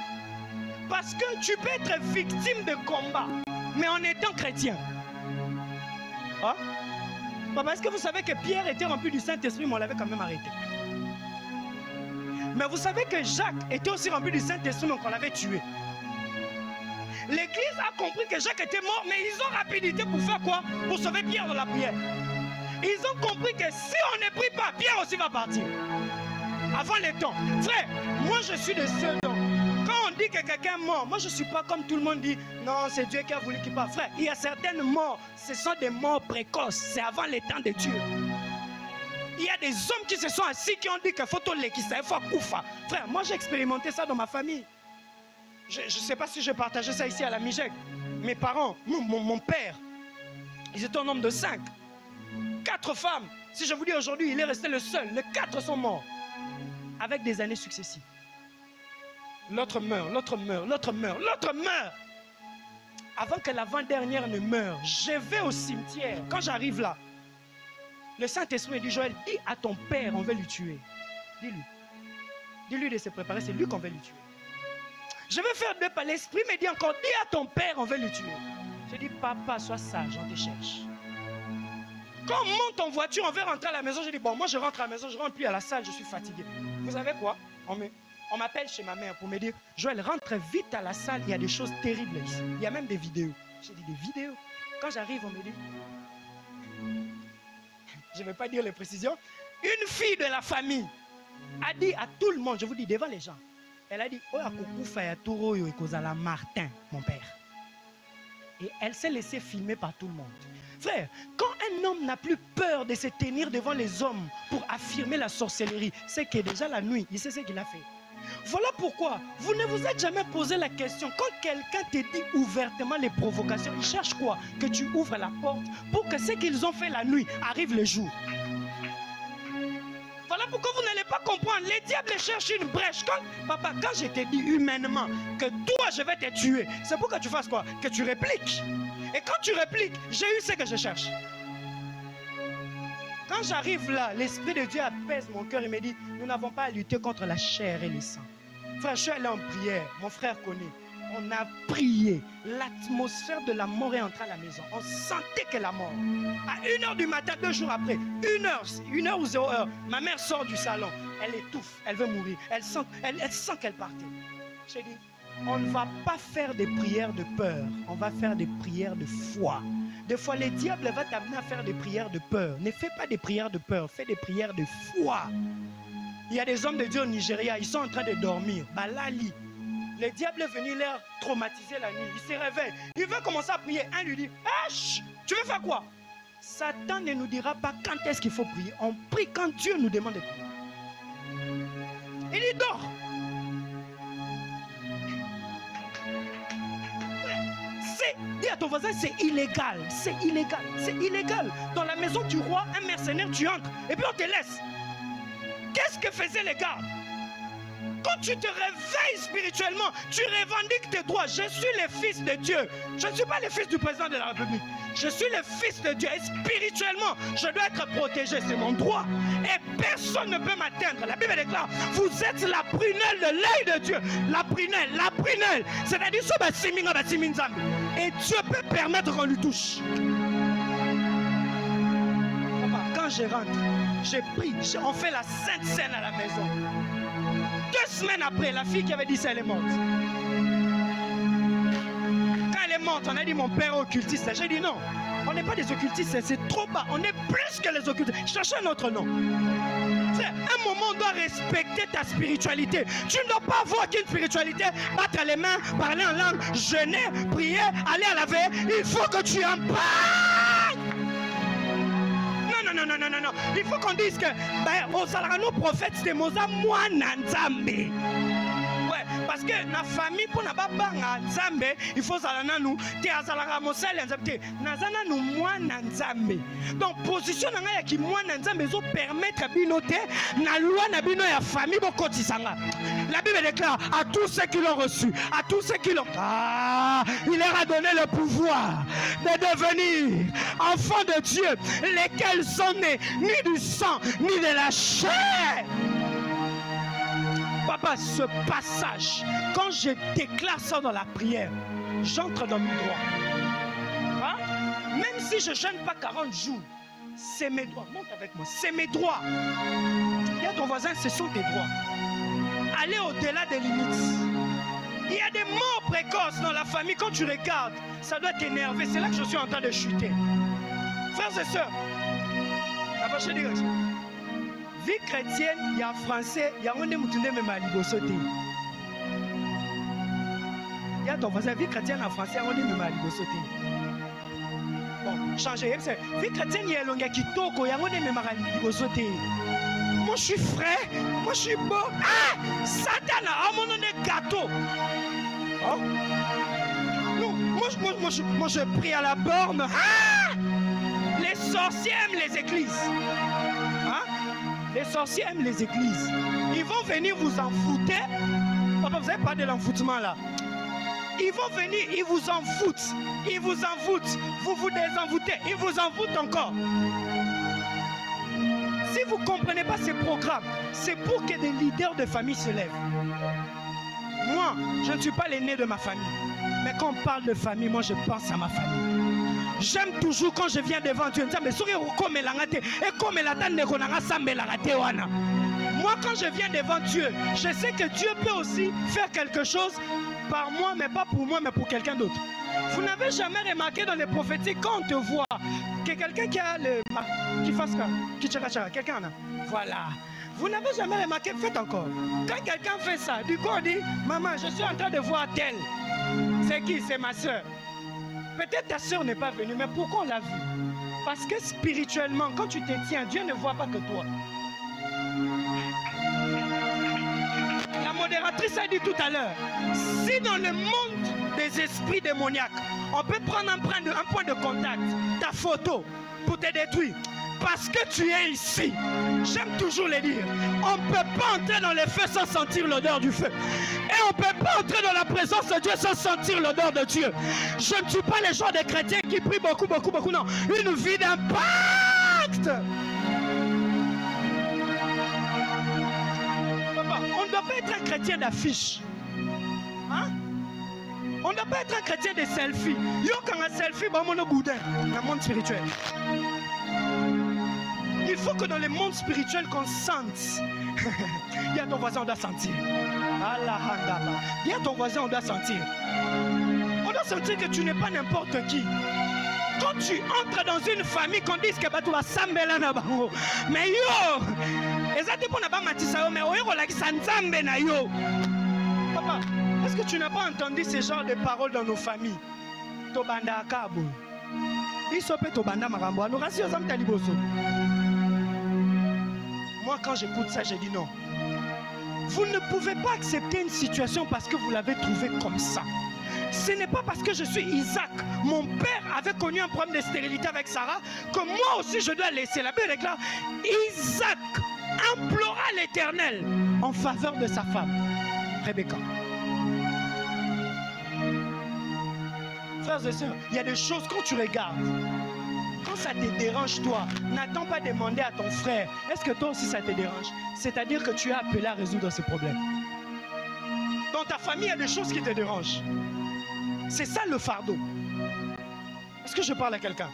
Parce que tu peux être victime de combat, mais en étant chrétien. Hein? Papa, est-ce que vous savez que Pierre était rempli du Saint-Esprit, mais on l'avait quand même arrêté? Mais vous savez que Jacques était aussi rempli du Saint-Esprit, mais qu'on l'avait tué. L'église a compris que Jacques était mort, mais ils ont rapidité pour faire quoi? Pour sauver Pierre dans la prière. Ils ont compris que si on ne prie pas, Pierre aussi va partir. Avant les temps. Frère, moi je suis de ceux dont, quand on dit que quelqu'un est mort, moi je ne suis pas comme tout le monde dit, non, c'est Dieu qui a voulu qu'il parte. Frère, il y a certaines morts, ce sont des morts précoces, c'est avant les temps de Dieu. Il y a des hommes qui se sont assis, qui ont dit qu'il faut tout les qui savent, il faut koufa. Frère, moi j'ai expérimenté ça dans ma famille. Je ne sais pas si j'ai partagé ça ici à la Mijek. Mes parents, mon père, ils étaient un homme de 5. 4 femmes. Si je vous dis aujourd'hui, il est resté le seul. Les 4 sont morts. Avec des années successives. L'autre meurt, l'autre meurt, l'autre meurt, l'autre meurt. Avant que l'avant-dernière ne meure, je vais au cimetière. Quand j'arrive là, le Saint-Esprit me dit, Joël, dis à ton père, on va lui tuer. Dis-lui. Dis-lui de se préparer, c'est lui qu'on va lui tuer. Je vais faire 2 pas. L'Esprit me dit encore, dis à ton père, on va lui tuer. Je dis, papa, sois sage, on te cherche. Quand on monte en voiture, on veut rentrer à la maison. Je dis, bon, moi je rentre à la maison, je rentre plus à la salle, je suis fatigué. Vous savez quoi? On m'appelle chez ma mère pour me dire, Joël, rentre vite à la salle, il y a des choses terribles ici. Il y a même des vidéos. J'ai dit, des vidéos? Quand j'arrive, on me dit, je ne vais pas dire les précisions, une fille de la famille a dit à tout le monde, je vous dis devant les gens, elle a dit, oh, Martin, mon père. Et elle s'est laissée filmer par tout le monde. Frère, quand un homme n'a plus peur de se tenir devant les hommes pour affirmer la sorcellerie, c'est que déjà la nuit, il sait ce qu'il a fait. Voilà pourquoi vous ne vous êtes jamais posé la question, quand quelqu'un te dit ouvertement les provocations, il cherche quoi? Que tu ouvres la porte pour que ce qu'ils ont fait la nuit arrive le jour. Voilà pourquoi vous n'allez pas comprendre. Les diables cherchent une brèche. Papa, quand je t'ai dit humainement que toi je vais te tuer, c'est pour que tu fasses quoi? Que tu répliques. Et quand tu répliques, j'ai eu ce que je cherche. Quand j'arrive là, l'Esprit de Dieu apaise mon cœur et me dit, nous n'avons pas à lutter contre la chair et le sang. Frère, je suis allé en prière, mon frère connaît. On a prié, l'atmosphère de la mort est entrée à la maison. On sentait que la mort. À 1h du matin, 2 jours après, 1h ou 0h, ma mère sort du salon. Elle étouffe, elle veut mourir. Elle sent qu'elle partait. J'ai dit, on ne va pas faire des prières de peur, on va faire des prières de foi. Des fois, le diable va t'amener à faire des prières de peur. Ne fais pas des prières de peur, fais des prières de foi. Il y a des hommes de Dieu au Nigeria, ils sont en train de dormir. Balali. Le diable est venu leur traumatiser la nuit. Il se réveille. Il veut commencer à prier. Un lui dit, ah, tu veux faire quoi? Satan ne nous dira pas quand est-ce qu'il faut prier. On prie quand Dieu nous demande de prier. Il dit, dors. Dis à ton voisin, c'est illégal. C'est illégal. C'est illégal. Dans la maison du roi, un mercenaire, tu entres. Et puis on te laisse. Qu'est-ce que faisaient les gardes? quand tu te réveilles spirituellement, tu revendiques tes droits. Je suis le fils de Dieu. Je ne suis pas le fils du président de la République. Je suis le fils de Dieu. Et spirituellement, je dois être protégé. C'est mon droit. Et personne ne peut m'atteindre. La Bible déclare, vous êtes la prunelle de l'œil de Dieu. La prunelle. C'est-à-dire, et Dieu peut permettre qu'on lui touche. Quand je rentre, j'ai pris, on fait la sainte scène à la maison. 2 semaines après, la fille qui avait dit ça, elle est morte. Quand elle est morte, on a dit mon père est occultiste. J'ai dit non, on n'est pas des occultistes, c'est trop bas. On est plus que les occultistes. Cherchez un autre nom. À un moment, on doit respecter ta spiritualité. Tu ne dois pas avoir qu'une spiritualité, battre les mains, parler en langue, jeûner, prier, aller à laver. Il faut que tu en parles. Non. Il faut qu'on dise que nos prophètes, c'est Moza Mwana Nzambe. Ouais, parce que la famille, pour ne pas banga Nzambe, il faut que nous te azalaka mosala Nzambe. Nazana nous Mwana Nzambe. Donc position nanga ki Mwana Nzambe zo permettre binote na loi na bino ya famille bokotisanga. La Bible déclare à tous ceux qui l'ont reçu, à tous ceux qui l'ont, il leur a donné le pouvoir de devenir enfants de Dieu, lesquels sont nés ni du sang ni de la chair. Papa, ce passage, quand je déclare ça dans la prière, j'entre dans mes droits. Hein? Même si je ne jeûne pas 40 jours, c'est mes droits. Monte avec moi, c'est mes droits. Dis à ton voisin, ce sont tes droits. Allez au-delà des limites. Il y a des morts précoces dans la famille. Quand tu regardes, ça doit t'énerver. C'est là que je suis en train de chuter. Frères et sœurs, la prochaine direction. Vie chrétienne, il y a français, il y a un monde qui même à l'ibosauté. Il y a ton voisin, vie chrétienne en français, il y a un monde même à l'ibosauté. Bon, changez. Vie chrétienne, il y a un monde qui toko, il y a un monde même à l'ibosauté. Moi je suis frais, moi je suis beau. Ah, Satan a mon nom de gâteau. Oh? Non, moi je prie à la borne. Ah! Les sorciers aiment les églises. Hein? Les sorciers aiment les églises. Ils vont venir vous enfouter. Papa, vous n'avez pas de l'enfoutement là. Ils vont venir, ils vous en foutent. Ils vous en foutent. Vous vous désenvoûtez. Ils vous en foutent encore. Si vous ne comprenez pas ces programmes, c'est pour que des leaders de famille se lèvent. Moi, je ne suis pas l'aîné de ma famille. Mais quand on parle de famille, moi je pense à ma famille. J'aime toujours quand je viens devant Dieu. Moi, quand je viens devant Dieu, je sais que Dieu peut aussi faire quelque chose par moi, mais pas pour moi, mais pour quelqu'un d'autre. Vous n'avez jamais remarqué dans les prophéties, quand on te voit, que quelqu'un qui a le... qui fasse quoi? Qui tchara, quelqu'un là. Voilà. Vous n'avez jamais remarqué, faites encore. Quand quelqu'un fait ça, du coup on dit, maman, je suis en train de voir tel. C'est qui? C'est ma soeur. Peut-être ta soeur n'est pas venue, mais pourquoi on l'a vue? Parce que spirituellement, quand tu te tiens, Dieu ne voit pas que toi. La modératrice a dit tout à l'heure, si dans le monde des esprits démoniaques, on peut prendre un point de contact, ta photo, pour te détruire, parce que tu es ici. J'aime toujours le dire. On ne peut pas entrer dans les feux sans sentir l'odeur du feu. Et on ne peut pas entrer dans la présence de Dieu sans sentir l'odeur de Dieu. Je ne suis pas les gens des chrétiens qui prient beaucoup, non. Une vie d'impact. Papa, on ne doit pas être un chrétien d'affiche. Hein? On ne doit pas être un chrétien de selfie. Yo, quand un selfie, bah, on a boudin dans le monde spirituel. Il faut que dans le monde spirituel qu'on sente. Il y a ton voisin, on doit sentir. Il y a ton voisin, on doit sentir. On doit sentir que tu n'es pas n'importe qui. Quand tu entres dans une famille, qu'on dise que tu vas s'embêler na bango. Mais yo, papa, est-ce que tu n'as pas entendu ce genre de paroles dans nos familles? Tobanda akabo. Isope tobanda marambo. Nous rassure zam taliboso. Moi, quand j'écoute ça, je dis non. Vous ne pouvez pas accepter une situation parce que vous l'avez trouvée comme ça. Ce n'est pas parce que je suis Isaac, mon père avait connu un problème de stérilité avec Sarah, que moi aussi je dois laisser. La Bible déclare, Isaac implora l'Éternel en faveur de sa femme, Rebecca. Frères et sœurs, il y a des choses quand tu regardes, quand ça te dérange toi, n'attends pas demander à ton frère, est-ce que toi aussi ça te dérange? C'est-à-dire que tu es appelé à résoudre ce problème. Dans ta famille, il y a des choses qui te dérangent. C'est ça le fardeau. Est-ce que je parle à quelqu'un?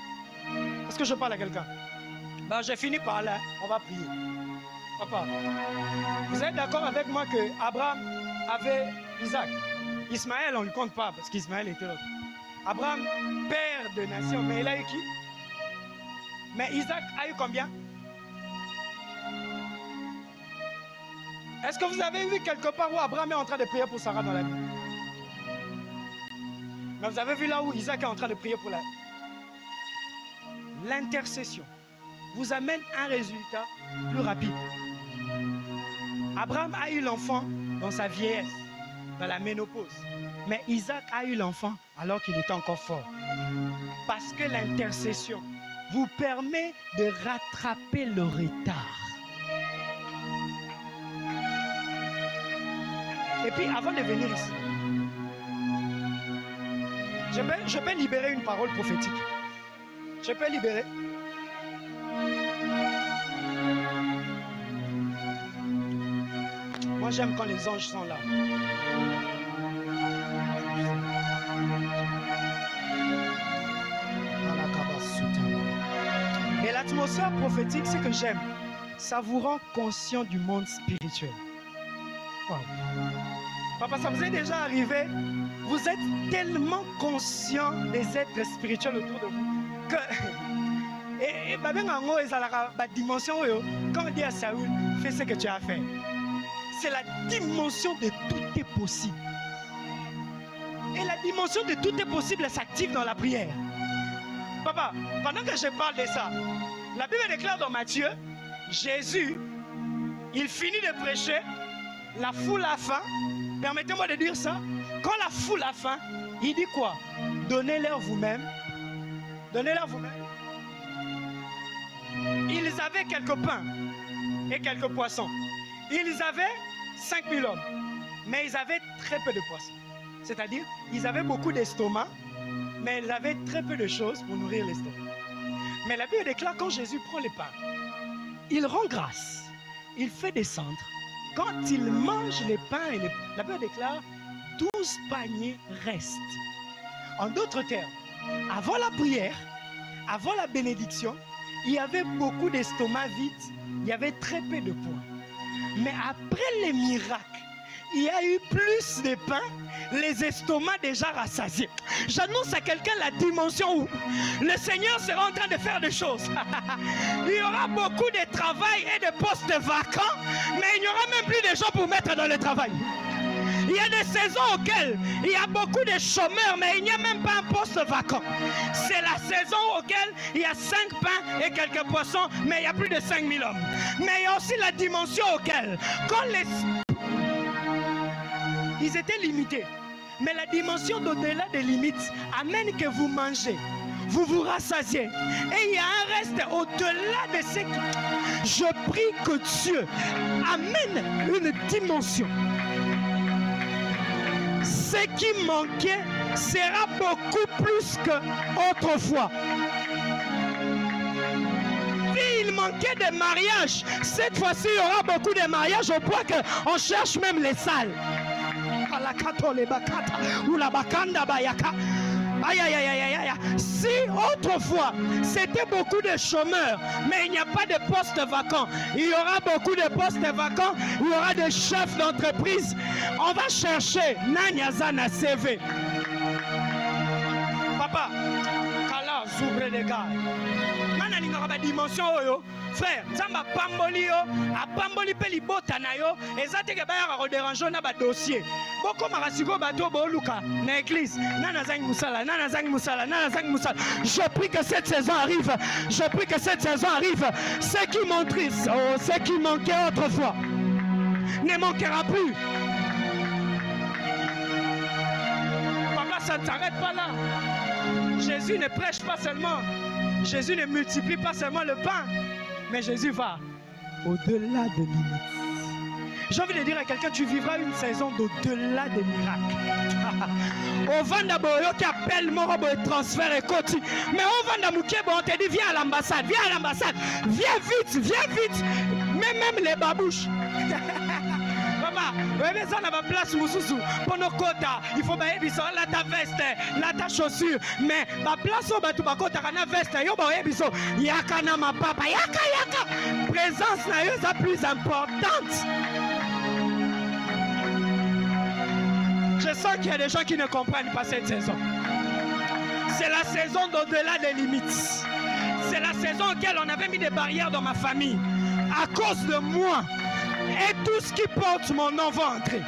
Est-ce que je parle à quelqu'un? Ben, j'ai fini par là, on va prier. Papa, vous êtes d'accord avec moi que Abraham avait Isaac? Ismaël, on ne le compte pas parce qu'Ismaël était l'autre. Abraham, père de nation, mais il a eu qui? Mais Isaac a eu combien? Est-ce que vous avez vu quelque part où Abraham est en train de prier pour Sarah dans la Bible? Mais vous avez vu là où Isaac est en train de prier pour la... L'intercession vous amène un résultat plus rapide. Abraham a eu l'enfant dans sa vieillesse, dans la ménopause. Mais Isaac a eu l'enfant alors qu'il était encore fort. Parce que l'intercession vous permet de rattraper le retard. Et puis avant de venir ici, je peux libérer une parole prophétique. Je peux libérer. Moi j'aime quand les anges sont là. Et l'atmosphère prophétique, c'est que j'aime. Ça vous rend conscient du monde spirituel. Wow. Papa, ça vous est déjà arrivé? Vous êtes tellement conscient des êtres spirituels autour de vous que... Et la dimension, quand on dit à Saoul, fais ce que tu as fait. C'est la dimension de tout est possible. Et la dimension de tout est possible s'active dans la prière. Papa, pendant que je parle de ça, la Bible déclare dans Matthieu, Jésus, il finit de prêcher, la foule a faim. Permettez-moi de dire ça. Quand la foule a faim, il dit quoi? Donnez-leur vous-même. Donnez-leur vous-même. Ils avaient quelques pains et quelques poissons. Ils avaient 5000 hommes, mais ils avaient très peu de poissons. C'est-à-dire, ils avaient beaucoup d'estomac, mais ils avaient très peu de choses pour nourrir l'estomac. Mais la Bible déclare quand Jésus prend les pains, il rend grâce, il fait descendre. Quand il mange les pains, et la Bible déclare 12 paniers restent. En d'autres termes, avant la prière, avant la bénédiction, il y avait beaucoup d'estomac vide, il y avait très peu de poids. Mais après les miracles, il y a eu plus de pain, les estomacs déjà rassasiés. J'annonce à quelqu'un la dimension où le Seigneur sera en train de faire des choses. Il y aura beaucoup de travail et de postes vacants, mais il n'y aura même plus de gens pour mettre dans le travail. Il y a des saisons auxquelles il y a beaucoup de chômeurs, mais il n'y a même pas un poste vacant. C'est la saison auquel il y a 5 pains et quelques poissons, mais il y a plus de 5000 hommes. Mais il y a aussi la dimension auquel, quand ils étaient limités, mais la dimension d'au-delà des limites amène que vous mangez, vous vous rassasiez. Et il y a un reste au-delà de ce qui... Je prie que Dieu amène une dimension. Ce qui manquait sera beaucoup plus qu'autrefois. Il manquait de mariages. Cette fois-ci, il y aura beaucoup de mariages au point qu'on cherche même les salles. Si autrefois c'était beaucoup de chômeurs, mais il n'y a pas de postes vacants, il y aura beaucoup de postes vacants, il y aura des chefs d'entreprise. On va chercher Nanyazana CV. Papa, Kala Zoubre de gars. Dimension oyo frère Zamba pamboli yo a pamboli pe libota na yo ezate ke ba ya déranger na ba dossier boko makasiko bato bo luka na église nana zangi musala nana zangi musala nana zangi musala. Je prie que cette saison arrive, je prie que cette saison arrive. Ce qui m'ont triste, ce qui manquait autrefois ne manquera plus. Papa, ça ne s'arrête pas là. Jésus ne prêche pas seulement, Jésus ne multiplie pas seulement le pain, mais Jésus va au-delà de limites. J'ai envie de dire à quelqu'un, tu vivras une saison d'au-delà des miracles. On va d'abord qui appelle mon robot de transfert et continue. Mais on va d'abord on te dit viens à l'ambassade, viens à l'ambassade, viens vite. Mais même les babouches. Papa, mais ça n'a pas place pour nos quotas. Il faut bailler là ta veste, là ta chaussure. Mais ma place au bateau, ma quota, na veste, yo bailler biso. Yaka na ma papa, yaka. Présence na yo c'est plus importante. Je sens qu'il y a des gens qui ne comprennent pas cette saison. C'est la saison d'au-delà des limites. C'est la saison auquel on avait mis des barrières dans ma famille. À cause de moi. Et tout ce qui porte mon nom va entrer.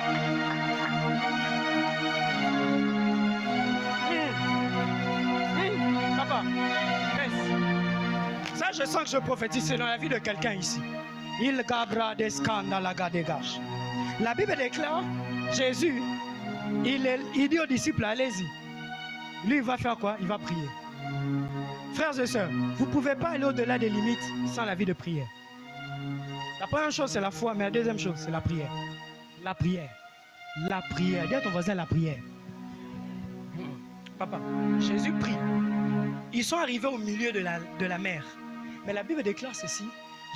Papa, ça je sens que je prophétise dans la vie de quelqu'un ici. Il gabra des scandales à dégage. La Bible déclare, Jésus, il dit aux disciples, allez-y. Lui, il va faire quoi? Il va prier. Frères et sœurs, vous ne pouvez pas aller au-delà des limites sans la vie de prière. La première chose, c'est la foi, mais la deuxième chose, c'est la prière. La prière. La prière. Dis à ton voisin la prière. Papa, Jésus prie. Ils sont arrivés au milieu de la mer. Mais la Bible déclare ceci.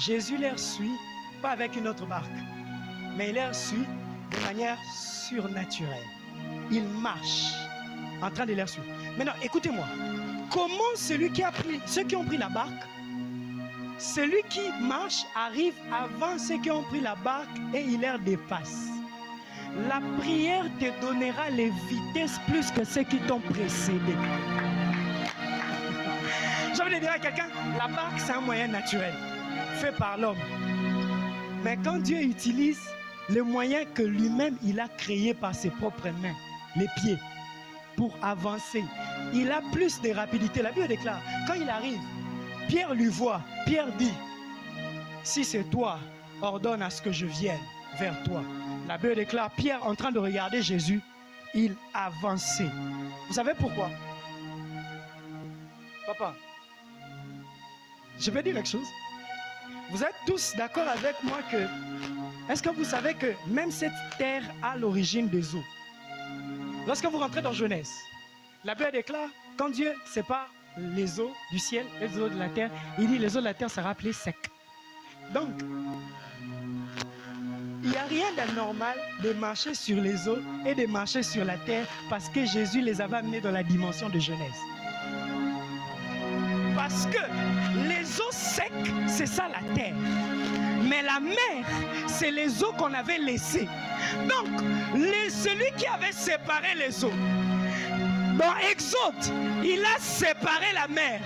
Jésus les suit, pas avec une autre barque, mais il les suit de manière surnaturelle. Il marche en train de les suivre. Maintenant, écoutez-moi. Comment celui qui a pris, ceux qui ont pris la barque, celui qui marche arrive avant ceux qui ont pris la barque et il les dépasse. La prière te donnera les vitesses plus que ceux qui t'ont précédé. J'ai envie de dire à quelqu'un, la barque c'est un moyen naturel, fait par l'homme. Mais quand Dieu utilise les moyens que lui-même il a créés par ses propres mains, les pieds, pour avancer, il a plus de rapidité. La Bible déclare, quand il arrive, Pierre lui voit, Pierre dit, si c'est toi, ordonne à ce que je vienne vers toi. La Bible déclare, Pierre en train de regarder Jésus, il avançait. Vous savez pourquoi? Papa, je vais dire quelque chose. Vous êtes tous d'accord avec moi que, est-ce que vous savez que même cette terre a l'origine des eaux? Lorsque vous rentrez dans Genèse, la Bible déclare, quand Dieu sépare les eaux du ciel et les eaux de la terre, il dit les eaux de la terre seront appelées secs. Donc, il n'y a rien d'anormal de marcher sur les eaux et de marcher sur la terre parce que Jésus les avait amenés dans la dimension de Genèse. Parce que les eaux secs, c'est ça la terre. Mais la mer, c'est les eaux qu'on avait laissées. Donc, celui qui avait séparé les eaux, dans Exode, il a séparé la mer.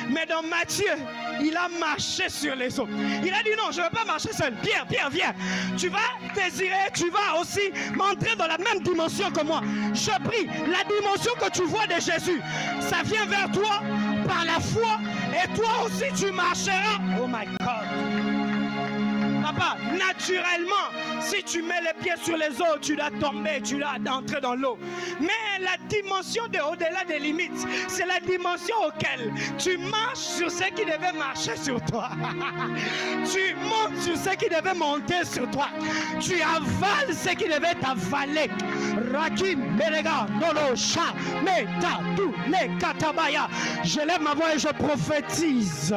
Mais dans Matthieu, il a marché sur les eaux. Il a dit non, je ne veux pas marcher seul. Pierre, viens. Tu vas désirer, tu vas aussi m'entrer dans la même dimension que moi. Je prie, la dimension que tu vois de Jésus, ça vient vers toi par la foi. Et toi aussi, tu marcheras. Oh my God. Papa, naturellement, si tu mets les pieds sur les eaux, tu dois tomber, tu dois entrer dans l'eau. Mais la dimension de au-delà des limites, c'est la dimension auquel tu marches sur ceux qui devaient marcher sur toi. Tu montes sur ceux qui devaient monter sur toi. Tu avales ceux qui devaient t'avaler. Rakim, Merega, Nolo, Sha, Meta, tout, les Katabaya. Je lève ma voix et je prophétise.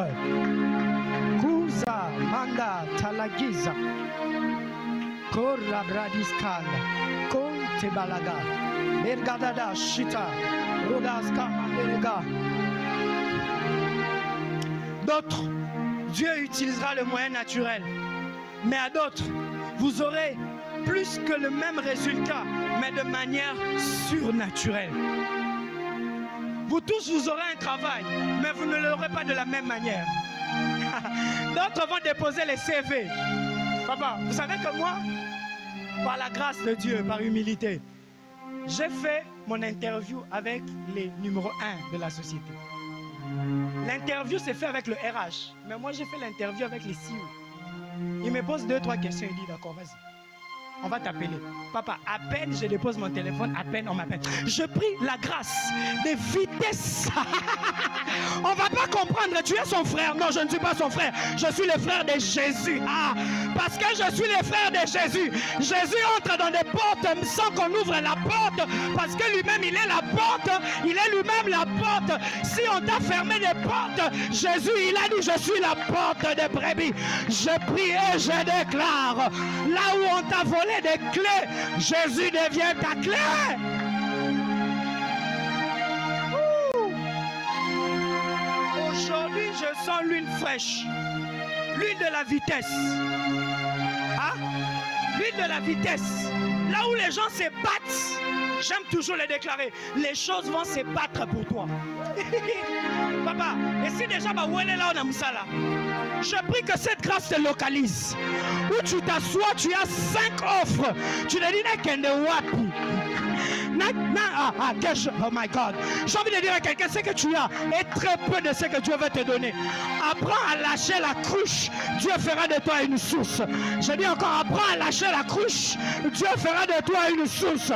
Manda talagiza Korra bradiskala Konte balaga Ergadada shita Rodaska manderega. D'autres, Dieu utilisera le moyen naturel. Mais à d'autres, vous aurez plus que le même résultat, mais de manière surnaturelle. Vous tous, vous aurez un travail, mais vous ne l'aurez pas de la même manière. D'autres vont déposer les CV. Papa, vous savez que moi, par la grâce de Dieu, par humilité, j'ai fait mon interview avec les numéros 1 de la société. L'interview s'est fait avec le RH, mais moi j'ai fait l'interview avec les CEO. Il me pose 2-3 questions, il dit d'accord, vas-y. on va t'appeler. Papa, à peine je dépose mon téléphone, à peine on m'appelle. Je prie la grâce de vitesse. On ne va pas comprendre, tu es son frère. Non, je ne suis pas son frère. Je suis le frère de Jésus. Ah, parce que je suis le frère de Jésus. Jésus entre dans des portes sans qu'on ouvre la porte. Parce que lui-même, il est la porte. Il est lui-même la porte. Si on t'a fermé des portes, Jésus, il a dit, je suis la porte des brebis. Je prie et je déclare, là où on t'a volé des clés, Jésus devient ta clé. Aujourd'hui, je sens l'huile fraîche, l'huile de la vitesse. Hein? L'huile de la vitesse. Là où les gens se battent, j'aime toujours les déclarer, les choses vont se battre pour toi. Papa, et si déjà, je prie que cette grâce te localise. Où tu t'assois, tu as 5 offres. Tu ne dis qu'un de wapi. Oh my God. J'ai envie de dire à quelqu'un, ce que tu as est très peu de ce que Dieu veut te donner. Apprends à lâcher la cruche, Dieu fera de toi une source. Je dis encore, apprends à lâcher la cruche, Dieu fera de toi une source.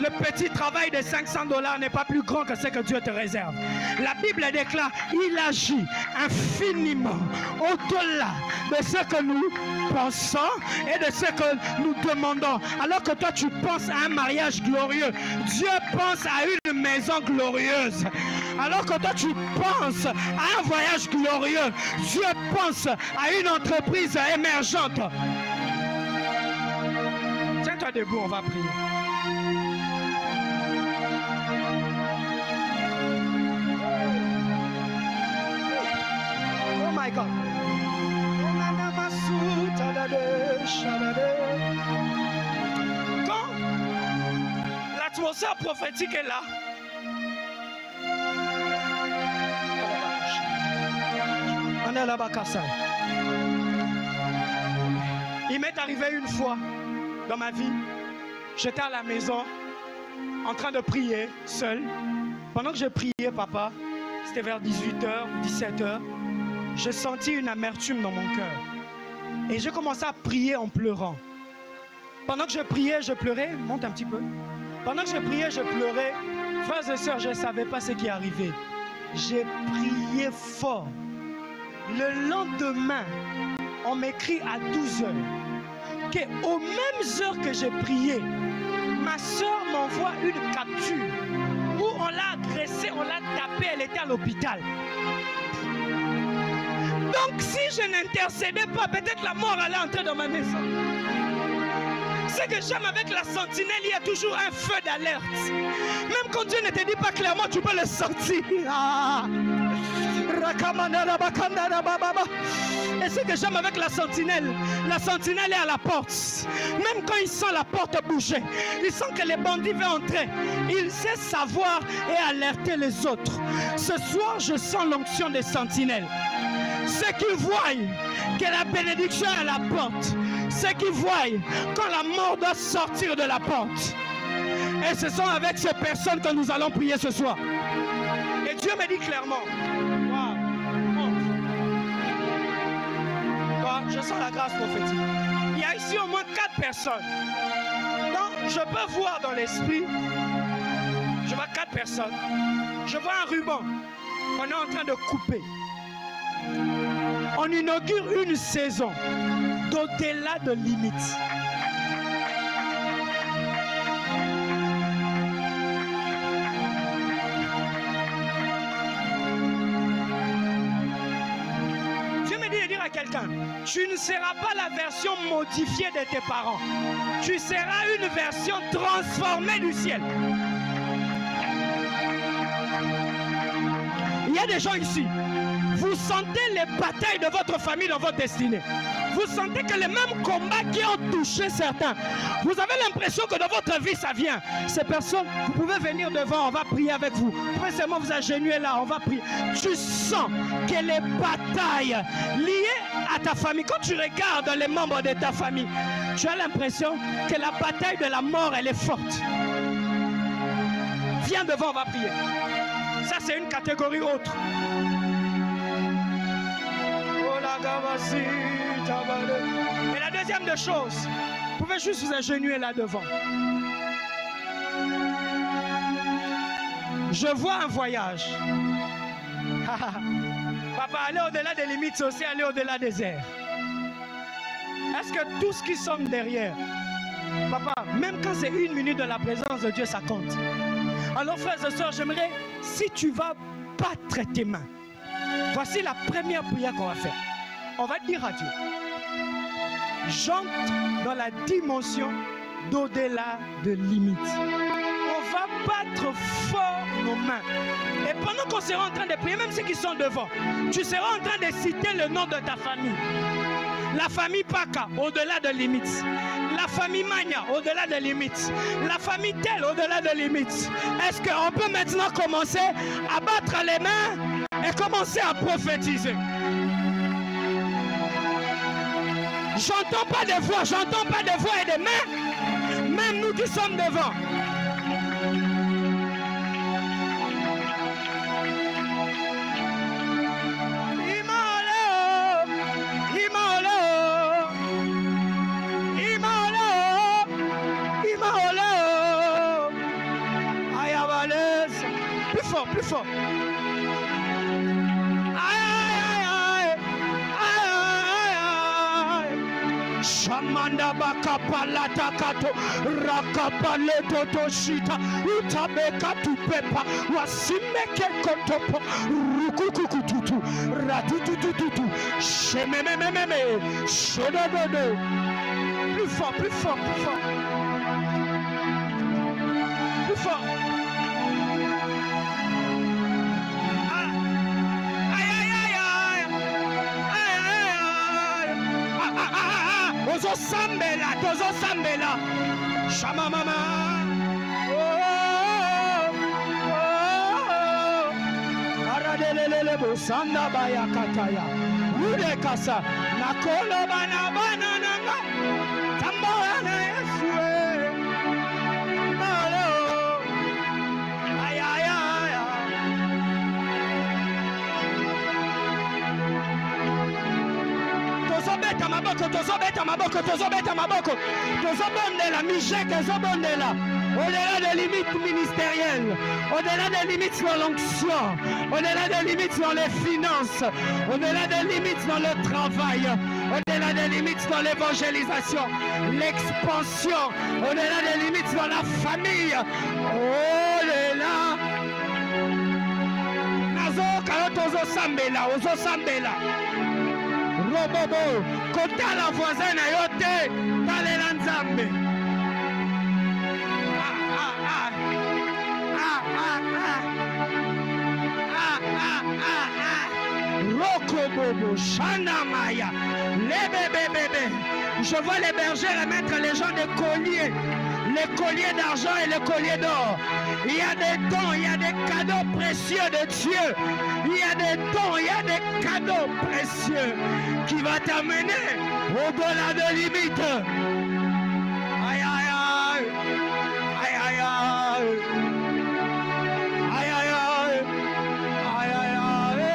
Le petit travail de $500 n'est pas plus grand que ce que Dieu te réserve. La Bible déclare, il agit infiniment au-delà de ce que nous pensons et de ce que nous demandons. Alors que toi tu penses à un mariage glorieux, Dieu pense à une maison glorieuse. Alors que toi tu penses à un voyage glorieux, Dieu pense à une entreprise émergente. Tiens-toi debout, on va prier. Oh my God. Quand l'atmosphère prophétique est là, il m'est arrivé une fois dans ma vie, j'étais à la maison en train de prier seul. Pendant que je priais, papa, c'était vers 18h, 17h, j'ai senti une amertume dans mon cœur. Et j'ai commencé à prier en pleurant. Pendant que je priais, je pleurais. Monte un petit peu. Pendant que je priais, je pleurais. Frères et sœurs, je ne savais pas ce qui arrivait. J'ai prié fort. Le lendemain, on m'écrit à 12h qu'aux mêmes heures que j'ai prié, ma soeur m'envoie une capture où on l'a agressée, on l'a tapée, elle était à l'hôpital. Donc si je n'intercédais pas, peut-être la mort allait entrer dans ma maison. Ce que j'aime avec la sentinelle, il y a toujours un feu d'alerte. Même quand Dieu ne te dit pas clairement, tu peux le sentir. Ah. Et ce que j'aime avec la sentinelle est à la porte. Même quand il sent la porte bouger, il sent que les bandits vont entrer. Il sait savoir et alerter les autres. Ce soir, je sens l'onction des sentinelles. Ceux qui voient que la bénédiction est à la porte. Ceux qui voient quand la mort doit sortir de la porte. Et ce sont avec ces personnes que nous allons prier ce soir. Et Dieu me dit clairement, je sens la grâce prophétique. Il y a ici au moins 4 personnes. Donc, je peux voir dans l'esprit. Je vois 4 personnes. Je vois un ruban qu'on est en train de couper. On inaugure une saison d'au-delà de limites. Dieu me dit de dire à quelqu'un, tu ne seras pas la version modifiée de tes parents. Tu seras une version transformée du ciel. Il y a des gens ici. Vous sentez les batailles de votre famille dans votre destinée. Vous sentez que les mêmes combats qui ont touché certains, vous avez l'impression que dans votre vie ça vient. Ces personnes, vous pouvez venir devant, on va prier avec vous. Vous pouvez seulement vous agenouiller là, on va prier. Tu sens que les batailles liées à ta famille, quand tu regardes les membres de ta famille, tu as l'impression que la bataille de la mort, elle est forte. Viens devant, on va prier. Ça c'est une catégorie autre. Oh la gavasi tabale. Deuxième des choses, vous pouvez juste vous agenouiller là devant. Je vois un voyage. Papa, aller au-delà des limites, c'est aussi aller au-delà des airs. Est-ce que tout ce qui sommes derrière, papa, même quand c'est 1 minute de la présence de Dieu, ça compte? Alors frères et sœurs, j'aimerais, si tu vas battre tes mains, voici la première prière qu'on va faire. On va dire à Dieu, j'entre dans la dimension d'au-delà de limites. On va battre fort nos mains. Et pendant qu'on sera en train de prier, même ceux qui sont devant, tu seras en train de citer le nom de ta famille. La famille Paka, au-delà de limites. La famille Magna, au-delà des limites. La famille Tel, au-delà des limites. Est-ce qu'on peut maintenant commencer à battre les mains et commencer à prophétiser? J'entends pas de voix, j'entends pas de voix et de mains. Même nous qui sommes devant. Plus fort. Shamanda bakapalata kato rakapaleto toshita utabeka tupepa wasimeke kotopo rukukukututu ratutututu shememememe shodododo. Plus fort. Plus fort. Tozo Sambela, Shama Mama, Aradelele Bosanda Baya Kataya, Ude Kasa, Nakolo Bana Bananga, Tambana Yesue, Malo, Ayaya. Tozobeta maboko, tozobondela mijeke, tozobondela au-delà des limites ministérielles, au-delà des limites sur l'onction, au-delà des limites sur les finances, au-delà des limites dans le travail, au-delà des limites dans l'évangélisation, l'expansion, au-delà des limites dans la famille, au-delà. Nazo Sambela. Robobo, kota la voisin na yote, talela nzambe. Rokobobo, Shanamaya, les bébés. Je vois les bergers remettre les gens des colliers. Les colliers d'argent et les colliers d'or. Il y a des dons, il y a des cadeaux précieux de Dieu. Il y a des dons, il y a des cadeaux précieux qui vont t'amener au-delà de limites. Aïe, aïe, aïe. Aïe, aïe, aïe. Aïe, aïe, aïe. Aïe, aïe, aïe.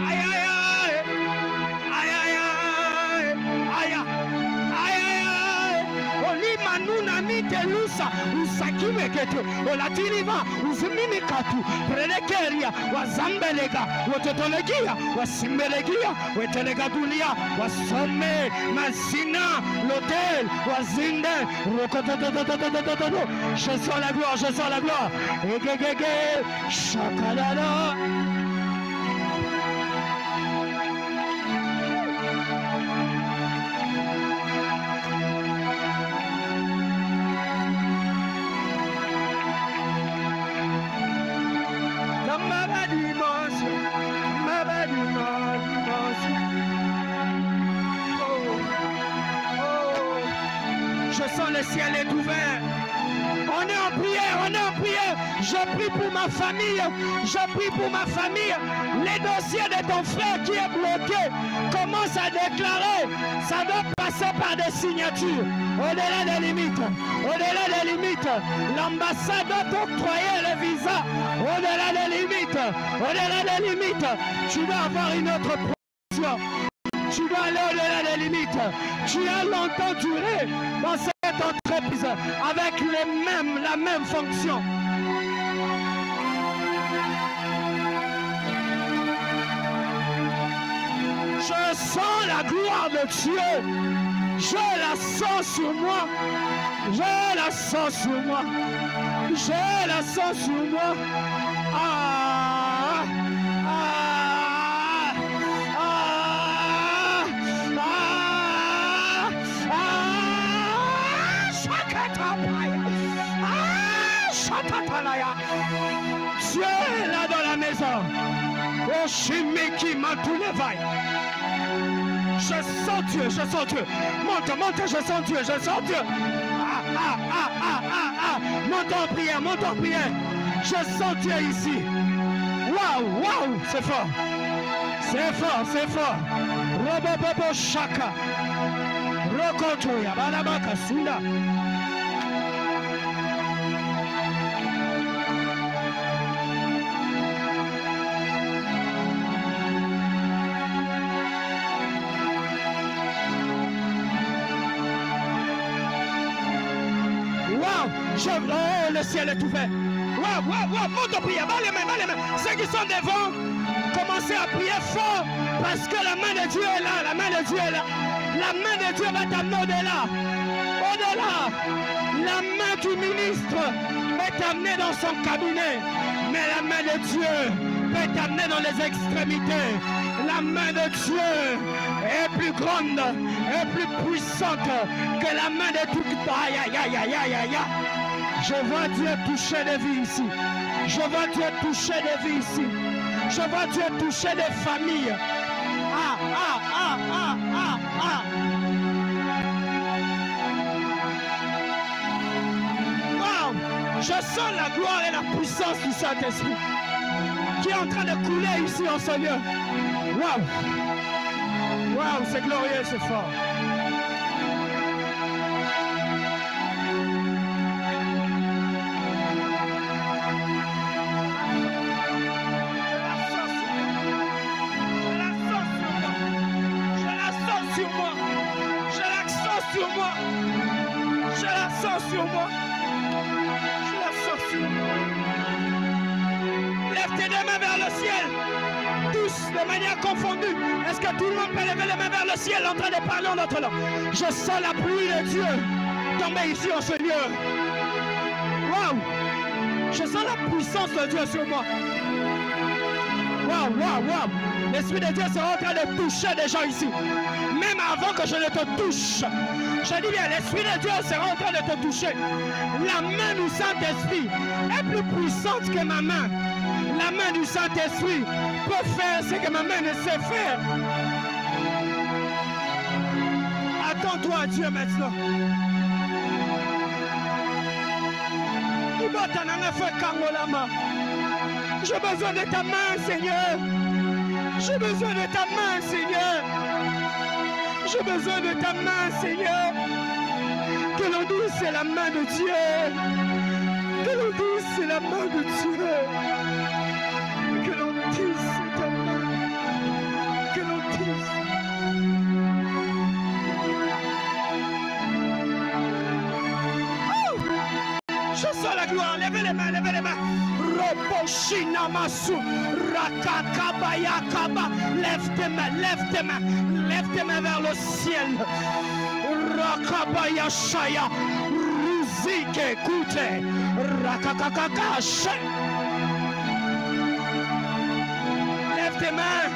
Aïe, aïe, aïe. Aïe, aïe, aïe. Aïe, aïe. Olimanuna mitelusa usakime keto olatiliva uzimini katu prelekeria wazambelega wototolegia wasimbelegia wetelegadulia wasome mazina l'hôtel wazinde rokotototototototo. Je sens la gloire egegege shakalala. Le ciel est ouvert. On est en prière. Je prie pour ma famille. Les dossiers de ton frère qui est bloqué, commence à déclarer. Ça doit passer par des signatures. Au-delà des limites. L'ambassade doit octroyer le visa. Au-delà des limites. Tu dois avoir une autre protection. Tu dois aller au-delà des limites. Tu as longtemps duré dans cette entreprise avec la même fonction. Je sens la gloire de Dieu. Je la sens sur moi. Je la sens sur moi. Je la sens sur moi. Ah, ah, ah, ah, ah, Shakatalaya. Dieu est là dans la maison. Oshimeki Matulevai. Je sens Dieu, je sens Dieu. Monte, monte, je sens Dieu, je sens Dieu. Monte en prière, monte en prière. Je sens Dieu ici. Waouh, waouh, c'est fort. C'est fort, c'est fort. Robobobo Shaka. Rokotoya, Balabaka Sunda. Oh, le ciel est ouvert. Waouh, waouh, waouh, monte en prière. Bas les mains, bas les mains. Ceux qui sont devant, commencez à prier fort parce que la main de Dieu est là. La main de Dieu est là. La main de Dieu va t'amener au-delà. Au-delà. La main du ministre peut t'amener dans son cabinet. Mais la main de Dieu peut t'amener dans les extrémités. La main de Dieu est plus grande, est plus puissante que la main de tout. Aïe, aïe, aïe, aïe, aïe, aïe. Je vois Dieu toucher des vies ici. Je vois Dieu toucher des vies ici. Je vois Dieu toucher des familles. Ah, ah, ah, ah, ah, ah. Wow. Je sens la gloire et la puissance du Saint-Esprit qui est en train de couler ici en ce lieu. Waouh! Waouh, c'est glorieux, c'est fort. Sur moi. Je la sors sur moi. Lève tes deux mains vers le ciel. Tous de manière confondue. Est-ce que tout le monde peut lever les mains vers le ciel en train de parler en notre langue? Je sens la pluie de Dieu tomber ici en ce lieu. Waouh! Je sens la puissance de Dieu sur moi. Waouh, waouh, waouh! L'Esprit de Dieu sera en train de toucher des gens ici. Même avant que je ne te touche. Je dis bien, l'Esprit de Dieu sera en train de te toucher. La main du Saint-Esprit est plus puissante que ma main. La main du Saint-Esprit peut faire ce que ma main ne sait faire. Attends-toi à Dieu maintenant. J'ai besoin de ta main, Seigneur. J'ai besoin de ta main, Seigneur. J'ai besoin de ta main, Seigneur. Que l'on dise c'est la main de Dieu. Que l'on dise c'est la main de Dieu. Que l'on dise c'est ta main. Que l'on dise. Oh! Je sens la gloire. Levez les mains, levez les mains. Roboshina Masu. Rakakabayakaba. Lève tes mains, lève tes mains. Lève tes mains vers le ciel. Rakabaya Shaya. Ruzike Kute. Rakakakaka. Lève tes mains.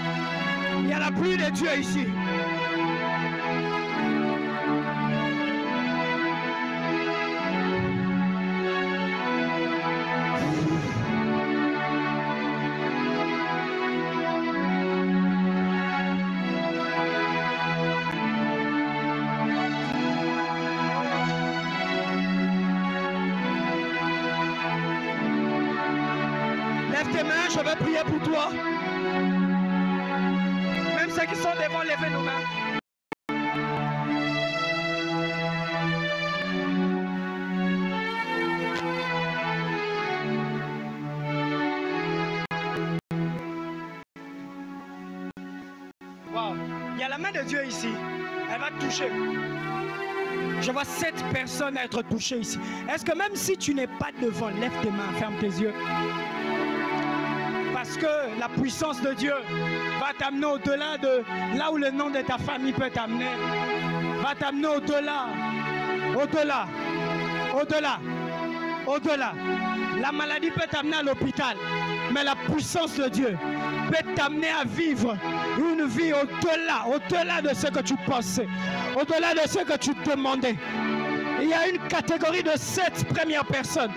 Il y a la pluie de Dieu ici. Je vais prier pour toi. Même ceux qui sont devant, levez nos mains. Wow. Il y a la main de Dieu ici, elle va te toucher. Je vois 7 personnes être touchées ici. Est-ce que même si tu n'es pas devant, lève tes mains, ferme tes yeux. Parce que la puissance de Dieu va t'amener au-delà de là où le nom de ta famille peut t'amener. Va t'amener au-delà. Au-delà. Au-delà. Au-delà. La maladie peut t'amener à l'hôpital. Mais la puissance de Dieu peut t'amener à vivre une vie au-delà. Au-delà de ce que tu pensais. Au-delà de ce que tu demandais. Il y a une catégorie de 7 premières personnes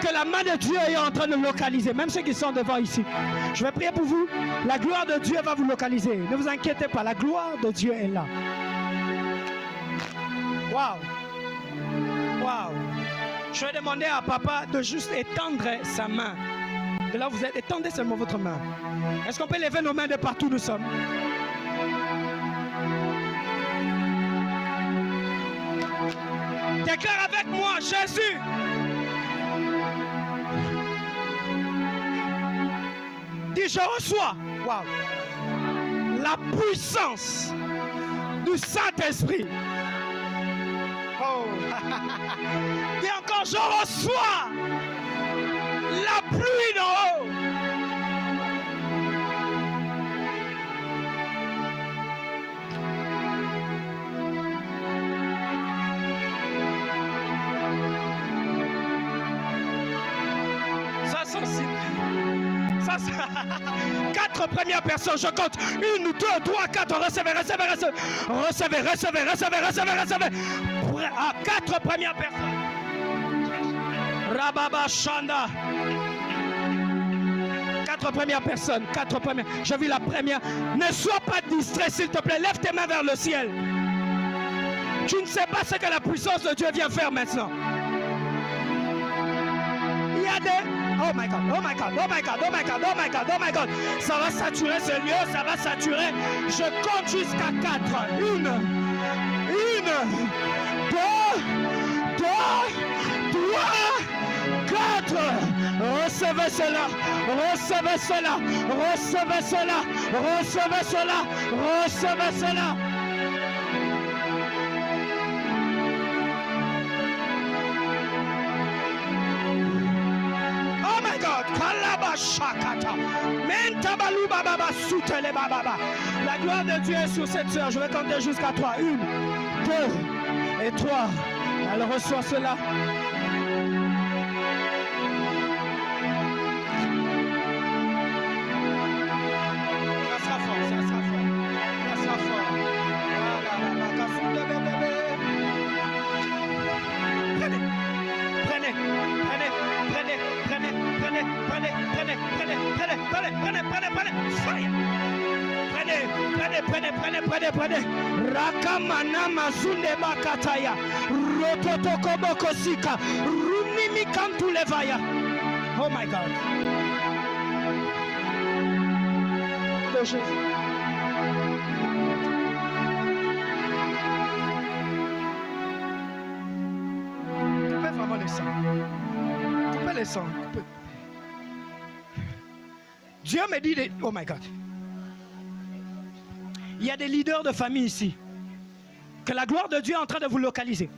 que la main de Dieu est en train de localiser, même ceux qui sont devant ici. Je vais prier pour vous. La gloire de Dieu va vous localiser. Ne vous inquiétez pas, la gloire de Dieu est là. Waouh! Waouh! Je vais demander à papa de juste étendre sa main. De là où vous êtes, étendez seulement votre main. Est-ce qu'on peut lever nos mains de partout où nous sommes? Déclare avec moi, Jésus. Dis, je reçois la puissance du Saint-Esprit. Oh. Dis encore, je reçois la pluie d'en haut. Ça, 4 premières personnes, je compte. 1, 2, 3, 4. Recevez, recevez, recevez. Recevez, recevez, recevez, recevez, recevez. 4 premières personnes. Rababa Shanda. 4 premières personnes. 4 premières. J'ai vu la première. Ne sois pas distrait, s'il te plaît. Lève tes mains vers le ciel. Tu ne sais pas ce que la puissance de Dieu vient faire maintenant. Il y a des... Oh my God, oh my God, oh my God, oh my God, oh my God, oh my God. Ça va saturer ce lieu, ça va saturer. Je compte jusqu'à 4. 1, 2, 2, 3, 4. Recevez cela, recevez cela, recevez cela, recevez cela, recevez cela. La gloire de Dieu est sur cette sœur. Je vais compter jusqu'à 3. 1, 2 et 3. Elle reçoit cela. Ça sera fort, ça sera fort. Ça sera fort. Prenez, prenez, prenez, prenez, prenez, prenez, prenez, prenez, prenez, prenez, prenez, prenez, prenez, prenez, fire. Prenez, prenez, prenez, prenez, prenez, prenez. Rakamana mazunde bakataya. Rototoko bokosika. Runimi kantulevaya. Oh my God. Oh Jésus. Coupez vraiment les sangs. Coupez les sangs. Coupez. Dieu me dit, oh my God. Il y a des leaders de famille ici. Que la gloire de Dieu est en train de vous localiser.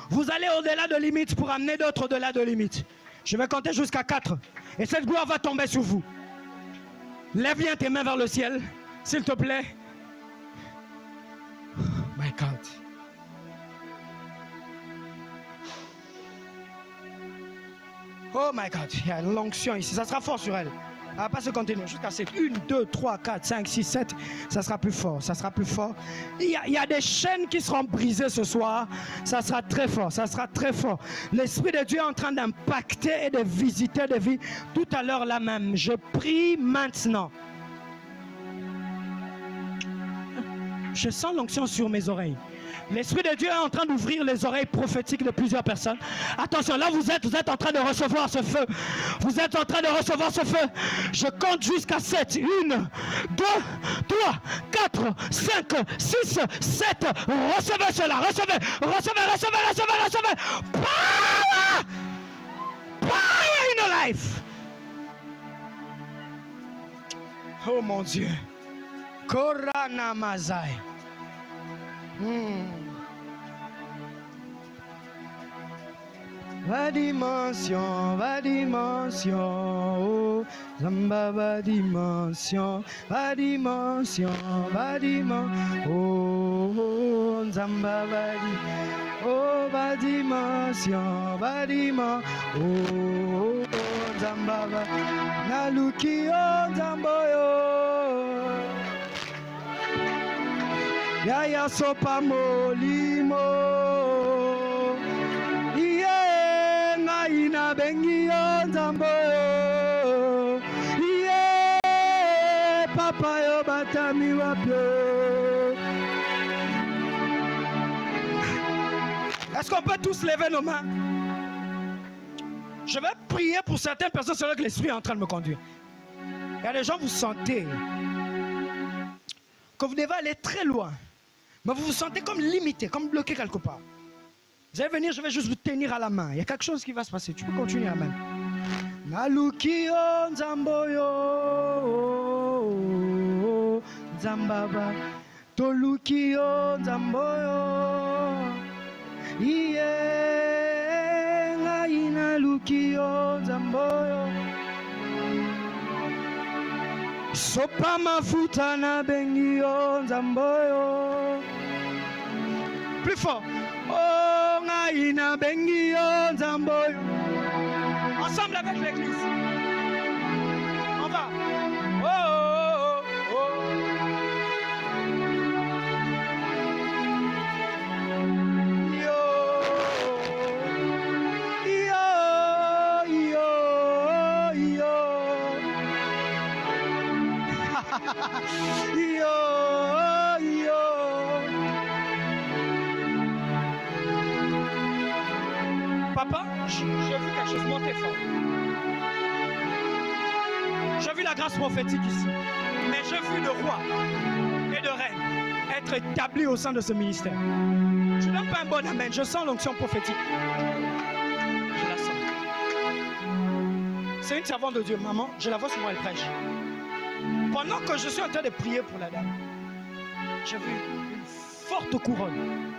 Vous allez au-delà de limites pour amener d'autres au-delà de limites. Je vais compter jusqu'à 4. Et cette gloire va tomber sur vous. Lève bien tes mains vers le ciel, s'il te plaît. Oh my God. Oh my God. Il y a l'onction ici. Ça sera fort sur elle. Elle va pas se continuer jusqu'à 7. 1, 2, 3, 4, 5, 6, 7. Ça sera plus fort. Ça sera plus fort. Il y a des chaînes qui seront brisées ce soir. Ça sera très fort. Ça sera très fort. L'Esprit de Dieu est en train d'impacter et de visiter des vies. Tout à l'heure là même. Je prie maintenant. Je sens l'onction sur mes oreilles. L'Esprit de Dieu est en train d'ouvrir les oreilles prophétiques de plusieurs personnes. Attention, là vous êtes en train de recevoir ce feu. Vous êtes en train de recevoir ce feu. Je compte jusqu'à 7. 1, 2, 3, 4, 5, 6, 7. Recevez cela. Recevez, recevez, recevez, recevez, recevez. Power! Power in your life. Oh mon Dieu. Korana Mazai. Va dimension, oh, Zamba va dimension, oh, Zamba va dimension, oh, Zamba va, Naluki oh, Zamboyo, Yaya sopa molimo. Ina bengi onzambo yeah papa yo batami wapyo. Est-ce qu'on peut tous lever nos mains? Je vais prier pour certaines personnes, c'est là que l'esprit est en train de me conduire. Il y a des gens, vous sentez que vous devez aller très loin, mais vous vous sentez comme limité, comme bloqué quelque part. Vous allez venir, je vais juste vous tenir à la main. Il y a quelque chose qui va se passer. Tu peux continuer à même. Naluki o Nzamboyo Nzambaba Toluki o Nzamboyo Iye Ngai naluki o Nzamboyo Sopa mafuta na bengi o Nzamboyo. Plus fort. Oh, Naïna Bengi oh, Nzamboyo. Ensemble avec l'église. On va. Oh, oh, oh. Yo, yo, yo, yo. Yo, yo. Papa, j'ai vu quelque chose monter fort. J'ai vu la grâce prophétique ici. Mais j'ai vu le roi et le reine être établis au sein de ce ministère. Je ne donne pas un bon amen. Je sens l'onction prophétique. Je la sens. C'est une servante de Dieu. Maman, je la vois sur moi, elle prêche. Pendant que je suis en train de prier pour la dame, j'ai vu une forte couronne.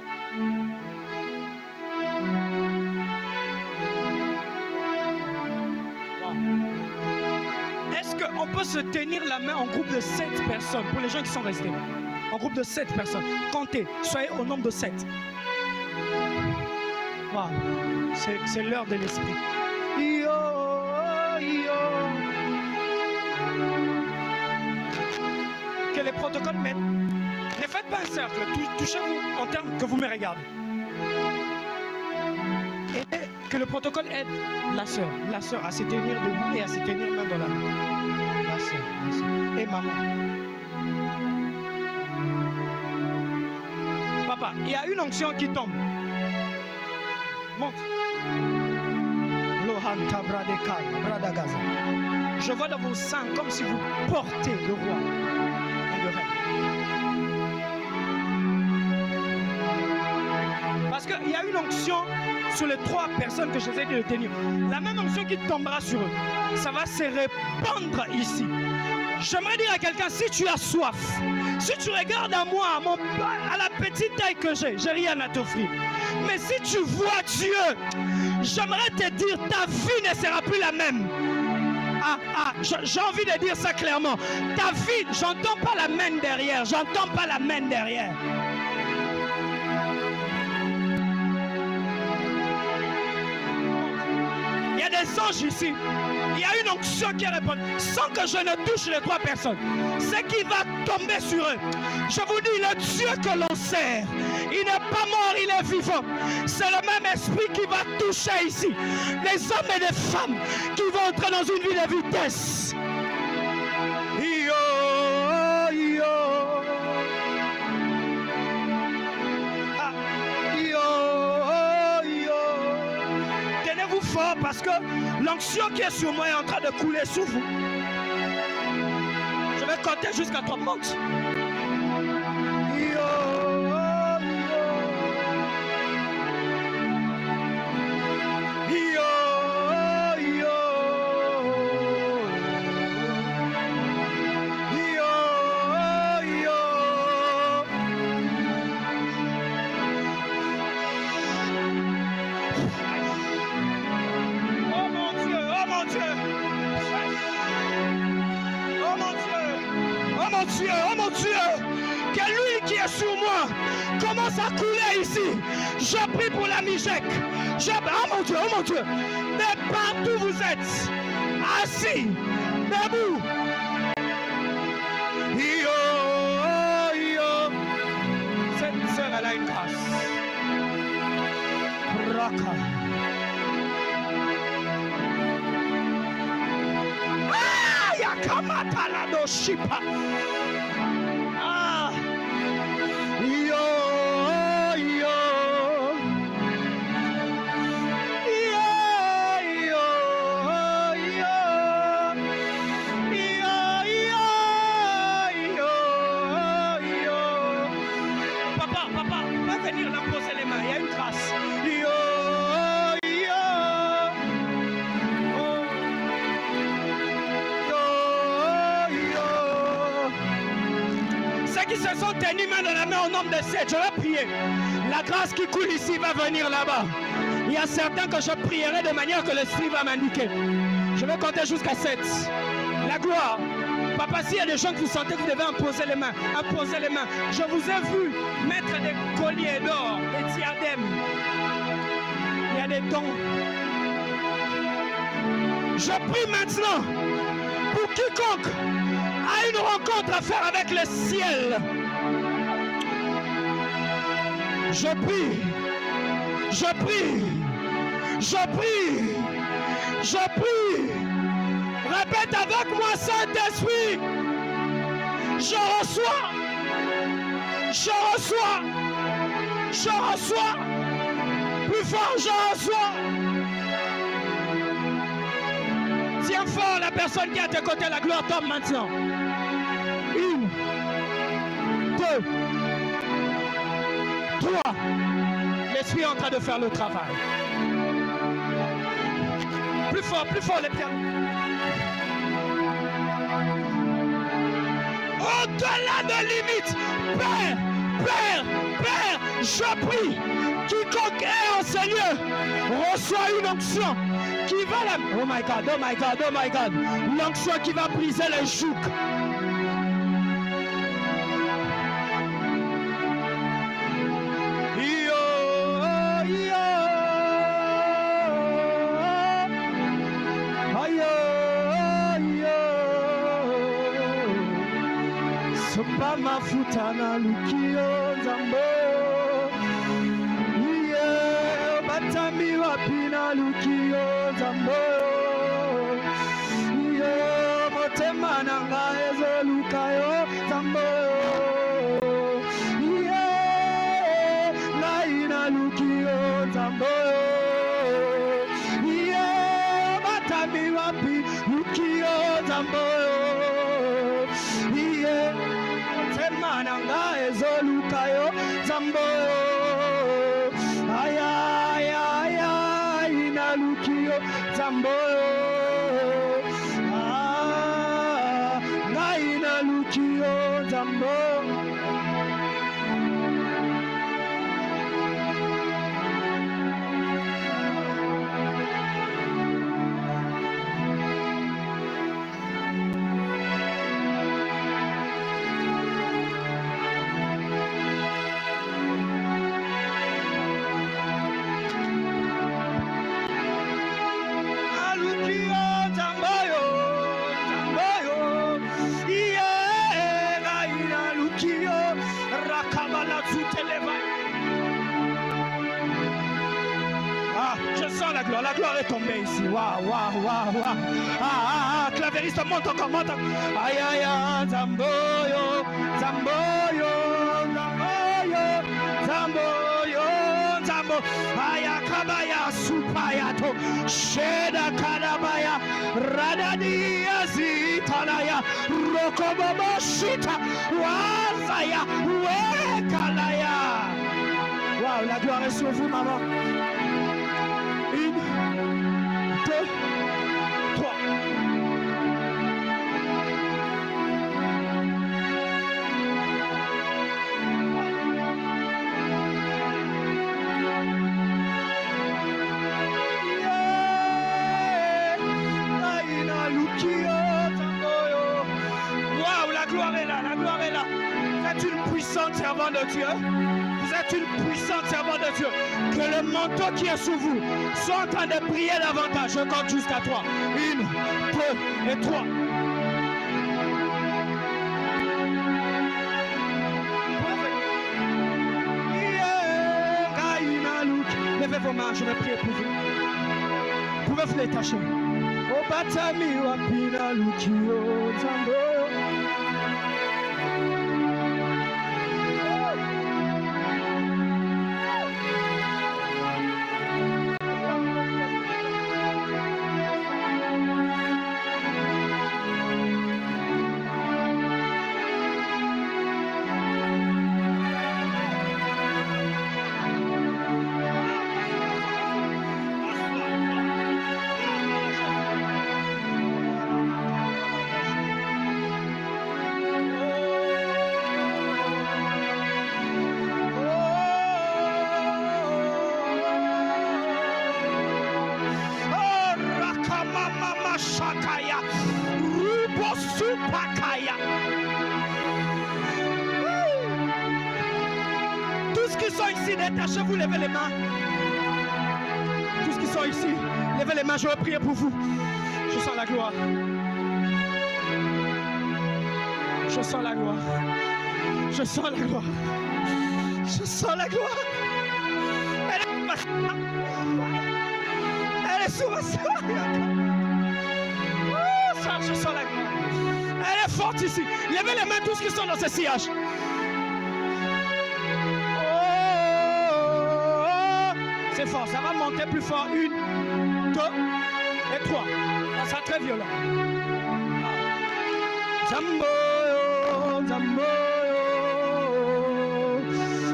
On peut se tenir la main en groupe de 7 personnes, pour les gens qui sont restés. En groupe de 7 personnes. Comptez, soyez au nombre de 7. Wow. C'est l'heure de l'esprit. Yo, yo. Que les protocoles mettent. Ne faites pas un cercle, touchez-vous en termes que vous me regardez. Et que le protocole aide la sœur à se tenir debout et à se tenir main dans la main. La sœur. Et maman. Papa, il y a une onction qui tombe. Monte. Je vois dans vos seins comme si vous portez le roi et le reine. Parce qu'il y a une onction sur les 3 personnes que j'essaie de tenir. La même onction qui tombera sur eux. Ça va se répandre ici. J'aimerais dire à quelqu'un, si tu as soif, si tu regardes à moi, à la petite taille que j'ai rien à t'offrir. Mais si tu vois Dieu, j'aimerais te dire, ta vie ne sera plus la même. J'ai envie de dire ça clairement. Ta vie, j'entends pas la main derrière, j'entends pas la main derrière. Il y a des anges ici. Il y a une onction qui répond sans que je ne touche les 3 personnes. Ce qui va tomber sur eux. Je vous dis, le Dieu que l'on sert, il n'est pas mort, il est vivant. C'est le même esprit qui va toucher ici les hommes et les femmes qui vont entrer dans une vie de vitesse. Yo, yo. Fort parce que l'onction qui est sur moi est en train de couler sur vous. Je vais compter jusqu'à 3 montes. mon Dieu, que l'huile qui est sur moi commence à couler ici. Je prie pour la Mijek. Oh mon Dieu, mais partout vous êtes, assis, debout. Cette sœur, elle a une grâce. Raka. Yakamata la doshipa. Se sont tenus main dans la main au nombre de 7. Je vais prier. La grâce qui coule ici va venir là-bas. Il y a certains que je prierai de manière que l'Esprit va m'indiquer. Je vais compter jusqu'à 7. La gloire. Papa, s'il y a des gens que vous sentez que vous devez imposer les mains, imposez les mains. Je vous ai vu mettre des colliers d'or, des diadèmes. Il y a des dons. Je prie maintenant pour quiconque a une rencontre à faire avec le ciel. Je prie, je prie, je prie, je prie. Répète avec moi, Saint-Esprit. Je reçois, je reçois, je reçois. Plus fort, je reçois. Tiens fort la personne qui est à tes côtés, la gloire tombe maintenant. 1, 2, 3. L'Esprit est en train de faire le travail. Plus fort les pieds. Au-delà de limites, Père, je prie, quiconque est en Seigneur, reçoit une onction qui va la... Oh my God. L'onction qui va briser les jougs. Mafuta na lukio zambo iye batami wapi na lukio zambo iye motema nanga ezo lukayo zambo iye ngai na lukio zambo iye batami wapi lukio zambo iye mananga ezolukayo zambo aya inalukio zambo na inalukio zambo. La gloire est tombée ici. Waouh. Clavériste, monte encore. Aïe, Zamboyo. Aya kabaya supayato. Sheda kadabaya. Radadiya zitalaya. Rokobobo shita. Wazaya. Wekalaya. Waouh, la gloire est sur vous, maman. 1, 2, 3. Waouh, la gloire est là, la gloire puissante servante de Dieu. Vous êtes une puissante servante de Dieu. Que le manteau qui est sous vous soit en train de briller davantage. Je compte jusqu'à 3. 1, 2 et 3. Levez vos mains, je vais prier pour vous. Vous pouvez vous détacher. Oh, batami wapina lukio zambo. Tous qui sont ici, détachez-vous, levez les mains. Tous qui sont ici, levez les mains, je vais prier pour vous. Je sens la gloire. Je sens la gloire. Je sens la gloire. Je sens la gloire. Elle est sous ma soeur. Je sens la gloire. Elle est forte ici. Levez les mains tous qui sont dans ce sillage. C'est fort, ça va monter plus fort. 1, 2 et 3. Ça sera très violent. Zambo, zambo.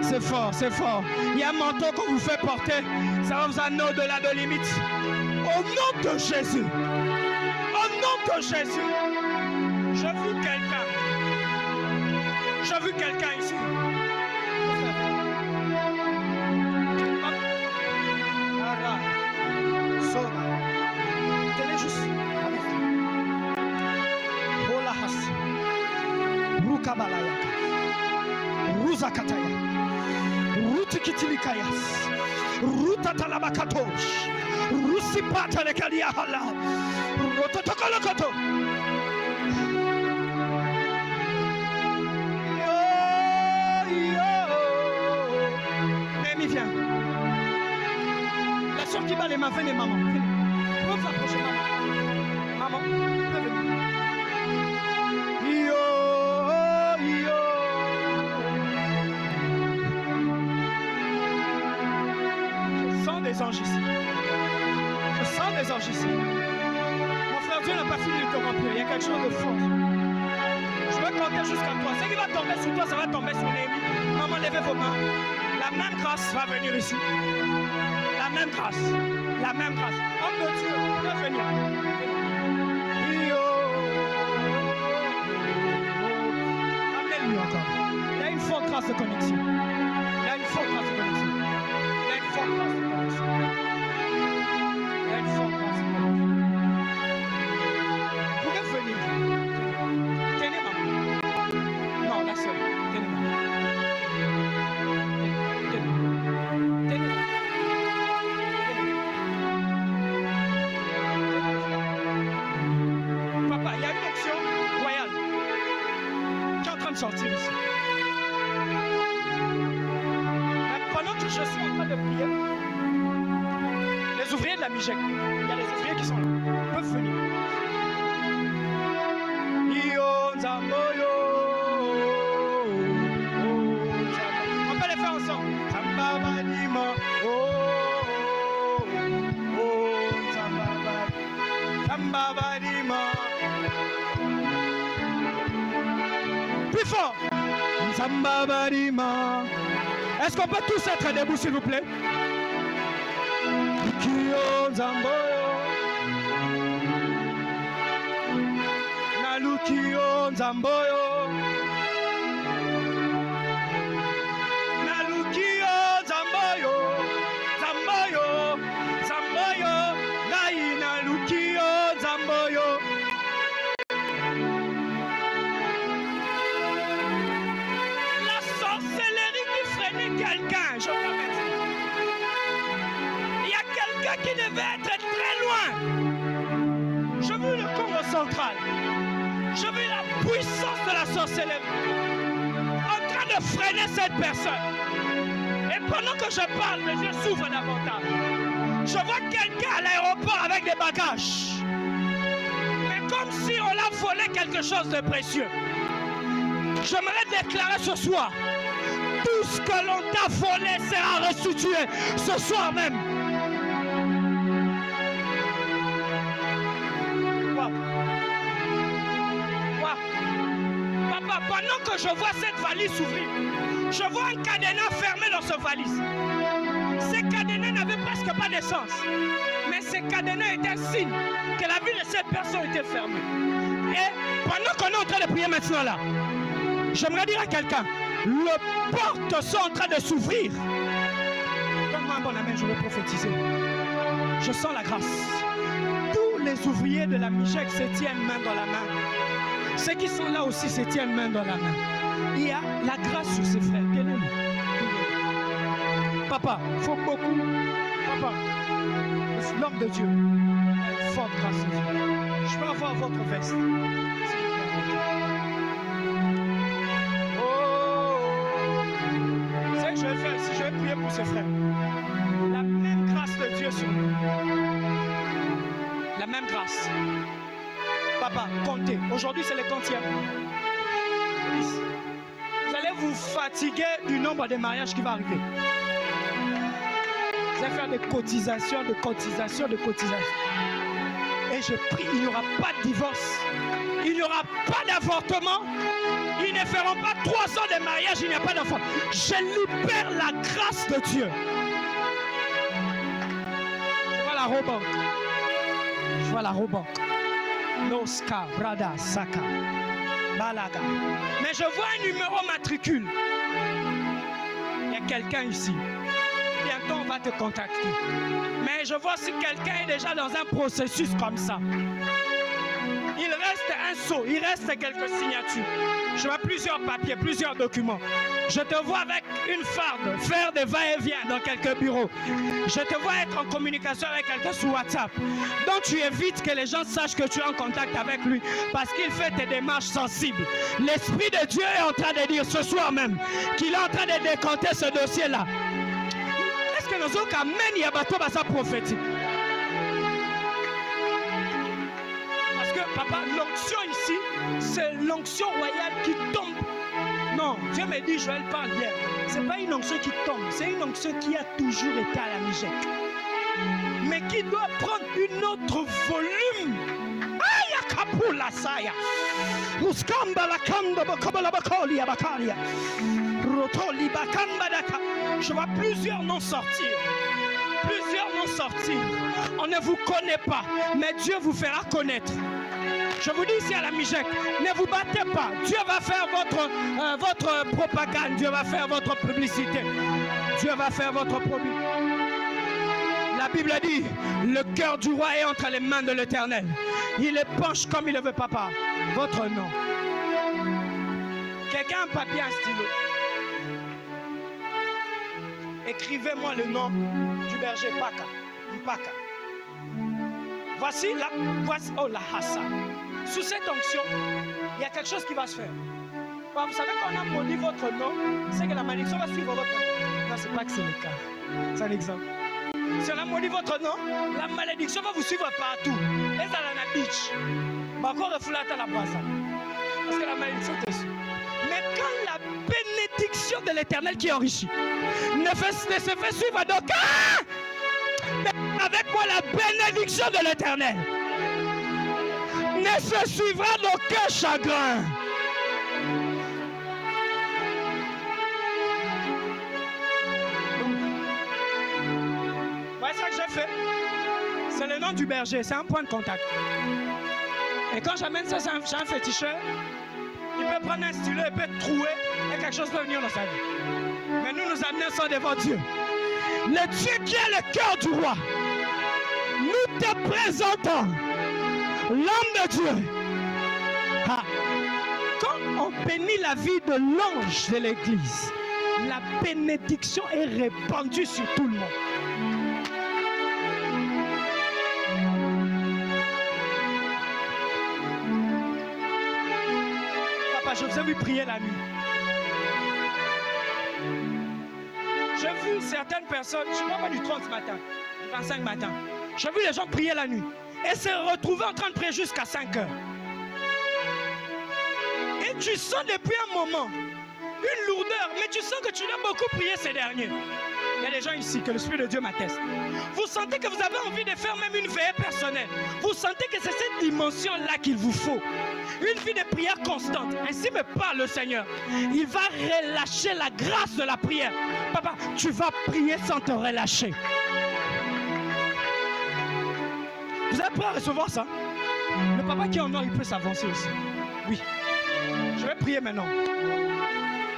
C'est fort, c'est fort. Il y a un manteau qu'on vous fait porter. Ça va vous amener au-delà de limites. Au nom de Jésus. Au nom de Jésus. J'ai vu quelqu'un. J'ai vu quelqu'un ici. Tenez juste. Rolahas. Rukabalaya. Ruzakataya. Rutikitilikayas. Rutatalabakatosh. Rusipata lekaliahala. Rototokolokoto. Némi, viens. La soeur qui bat les mains, venez maman. Venez. Vous vous approchez maman. Maman, venez. Yo, yo. Je sens des anges ici. Je sens des anges ici. Mon frère, Dieu n'a pas fini de te remplir. Il y a quelque chose de fort. Je vais compter jusqu'à toi. Ce qui va tomber sur toi, ça va tomber sur Némi. Maman, levez vos mains. La même grâce va venir ici. La même grâce. La même grâce. Homme de Dieu, vous pouvez venir. Ramenez-lui encore. Il y a une forte grâce de connexion. Il y a une forte grâce de connexion. Il y a une forte grâce de connexion. Il y a une forte grâce de connexion. Vous pouvez venir. Tenez maman. Non, la seule. Tenez maman. Papa, il y a une action royale qui est en train de sortir ici. Mais pendant que je suis en train de prier, les ouvriers de la Mijek, il y a les ouvriers qui sont là, peuvent venir. On peut les faire ensemble. Plus fort. Est-ce qu'on peut tous être debout s'il vous plaît? Nalukio Nzamboyo. Nalukio Nzamboyo. Nzamboyo. Nzamboyo. Nai Nalukio Nzamboyo. La qui devait être très loin. Je veux le Congo central. Je veux la puissance de la sorcellerie en train de freiner cette personne. Et pendant que je parle, mes yeux s'ouvrent davantage. Je vois quelqu'un à l'aéroport avec des bagages. Mais comme si on l'a volé quelque chose de précieux. J'aimerais déclarer ce soir, tout ce que l'on t'a volé sera restitué ce soir même. Wow. Wow. Papa, pendant que je vois cette valise s'ouvrir, je vois un cadenas fermé dans ce valise. Ces cadenas n'avaient presque pas de sens. Mais ces cadenas étaient un signe que la vie de cette personne était fermée. Et pendant qu'on est en train de prier maintenant là, j'aimerais dire à quelqu'un, les portes sont en train de s'ouvrir. Donne-moi un bon amen, je vais prophétiser. Je sens la grâce. Tous les ouvriers de la Mijek se tiennent main dans la main. Ceux qui sont là aussi se tiennent main dans la main. Il y a la grâce sur ses frères. Tenez-nous. Papa, il faut beaucoup. Papa, l'homme de Dieu, forte grâce de Dieu. Je peux avoir votre veste. Je vais faire ici, je vais prier pour ses frères. La même grâce de Dieu sur nous. La même grâce. Papa, comptez. Aujourd'hui, c'est le 30e. Vous allez vous fatiguer du nombre de mariages qui va arriver. Vous allez faire des cotisations, de cotisations, de cotisations. Et je prie, il n'y aura pas de divorce. Il n'y aura pas d'avortement. Ils ne feront pas 3 ans de mariage, il n'y a pas d'enfant. Je libère la grâce de Dieu. Je vois la robe. Je vois la robe. Noska, Brada, Saka, Balaga. Mais je vois un numéro matricule. Il y a quelqu'un ici. Bientôt on va te contacter. Mais je vois si quelqu'un est déjà dans un processus comme ça. Il reste un sceau, il reste quelques signatures. Je vois plusieurs papiers, plusieurs documents. Je te vois avec une farde, faire des va-et-vient dans quelques bureaux. Je te vois être en communication avec quelqu'un sur WhatsApp. Donc tu évites que les gens sachent que tu es en contact avec lui parce qu'il fait tes démarches sensibles. L'Esprit de Dieu est en train de dire ce soir même qu'il est en train de décanter ce dossier-là. Est-ce que nous avons amené Yabato à sa prophétique? Papa, l'onction ici, c'est l'onction royale qui tombe. Non, Dieu me dit, Joël parle bien. Ce n'est pas une onction qui tombe, c'est une onction qui a toujours été à la Mijek. Mais qui doit prendre une autre volume. Aïe, Kapula Saya. Muskamba la kanda bakabala bakali abakalia. Rotoli bakamba daka. Je vois plusieurs noms sortir. Plusieurs noms sortir. On ne vous connaît pas, mais Dieu vous fera connaître. Je vous dis ici à la Mijek, ne vous battez pas. Dieu va faire votre propagande. Dieu va faire votre publicité. Dieu va faire votre publicité. La Bible dit, le cœur du roi est entre les mains de l'Éternel. Il est penche comme il le veut, papa. Votre nom. Quelqu'un a un papier, un stylo. Écrivez-moi le nom du berger Paka. Mpaka. Voici oh la Hassa. Sous cette onction, il y a quelque chose qui va se faire. Vous savez qu'on a maudit votre nom, c'est que la malédiction va suivre votre nom. Non, c'est pas que c'est le cas. C'est un exemple. Si on a maudit votre nom, la malédiction va vous suivre partout. Et ça, la beach. Encore reflète à la poisse. Parce que la malédiction te suit. Mais quand la bénédiction de l'Éternel qui enrichit ne se fait suivre d'aucun, mais avec moi la bénédiction de l'Éternel ne se suivra d'aucun chagrin. Voyez ce que j'ai fait? C'est le nom du berger, c'est un point de contact. Et quand j'amène ça chez un féticheur, il peut prendre un stylo, il peut trouer et quelque chose peut venir dans sa vie. Mais nous amenons ça devant Dieu. Le Dieu qui est le cœur du roi. Nous te présentons l'homme de Dieu. Ah. Quand on bénit la vie de l'ange de l'église, la bénédiction est répandue sur tout le monde. Papa, je vous ai vu prier la nuit. J'ai vu certaines personnes, je ne parle pas du 30 matin, du 25 matin. J'ai vu les gens prier la nuit et se retrouver en train de prier jusqu'à 5 heures. Et tu sens depuis un moment une lourdeur, mais tu sens que tu l'as beaucoup prié ces derniers. Il y a des gens ici que le Spirit de Dieu m'atteste. Vous sentez que vous avez envie de faire même une veillée personnelle. Vous sentez que c'est cette dimension-là qu'il vous faut. Une vie de prière constante. Ainsi me parle le Seigneur. Il va relâcher la grâce de la prière. Papa, tu vas prier sans te relâcher. Vous êtes prêts à recevoir ça? Le papa qui est en or, il peut s'avancer aussi. Oui. Je vais prier maintenant.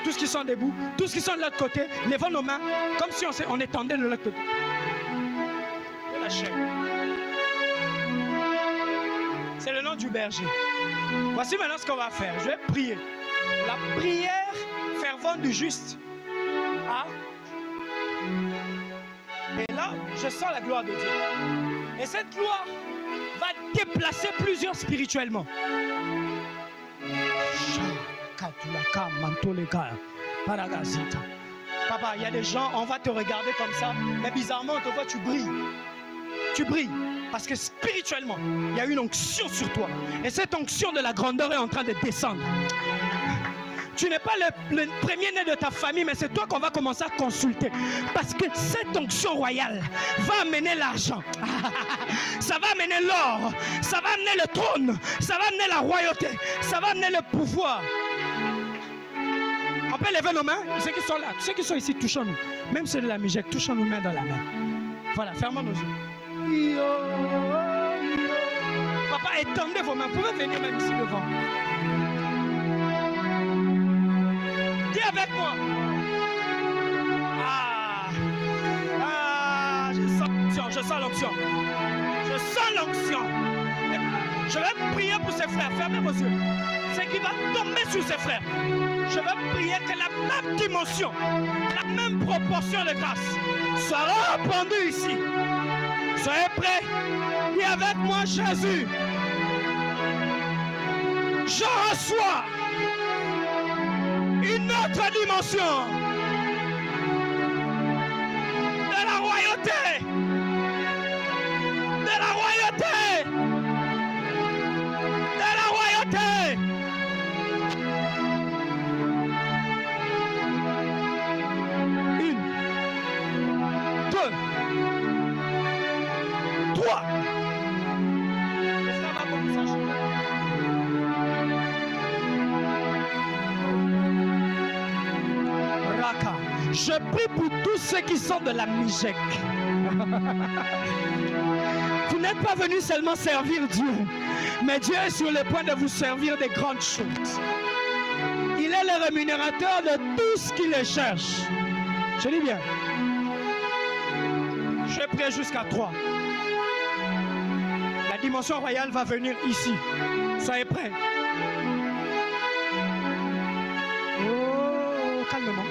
Tous ceux qui sont debout, tous ceux qui sont de l'autre côté, levons nos mains comme si on étendait de l'autre côté. Relâchez. C'est le nom du berger. Voici maintenant ce qu'on va faire. Je vais prier. La prière fervente du juste. Ah. Et là, je sens la gloire de Dieu. Et cette gloire va déplacer plusieurs spirituellement. Papa, il y a des gens, on va te regarder comme ça, mais bizarrement, on te voit, tu brilles. Tu brilles. Parce que spirituellement, il y a une onction sur toi. Et cette onction de la grandeur est en train de descendre. Tu n'es pas le premier-né de ta famille, mais c'est toi qu'on va commencer à consulter. Parce que cette onction royale va amener l'argent. Ça va amener l'or. Ça va amener le trône. Ça va amener la royauté. Ça va amener le pouvoir. On peut lever nos mains. Ceux qui sont là, ceux qui sont ici, touchons-nous. Même ceux de la Mijek, touchons-nous main dans la main. Voilà, fermons nos yeux. Papa, étendez vos mains. Vous pouvez venir même ici devant. Dis avec moi. Je sens l'onction, je sens l'onction. Je sens l'onction. Je vais prier pour ses frères. Fermez vos yeux. C'est qui va tomber sur ses frères. Je vais prier que la même dimension, la même proportion de grâce sera répandue ici. Soyez prêts. Dis avec moi, Jésus. Je reçois une autre dimension de la royauté. De la royauté. De la royauté. Une, deux, trois. Ça va comme ça. Je prie pour tous ceux qui sont de la Mijek. Vous n'êtes pas venus seulement servir Dieu, mais Dieu est sur le point de vous servir des grandes choses. Il est le rémunérateur de tout ce qui le cherche. Je dis bien. Je prie jusqu'à 3. La dimension royale va venir ici. Soyez prêts. Oh, calmement.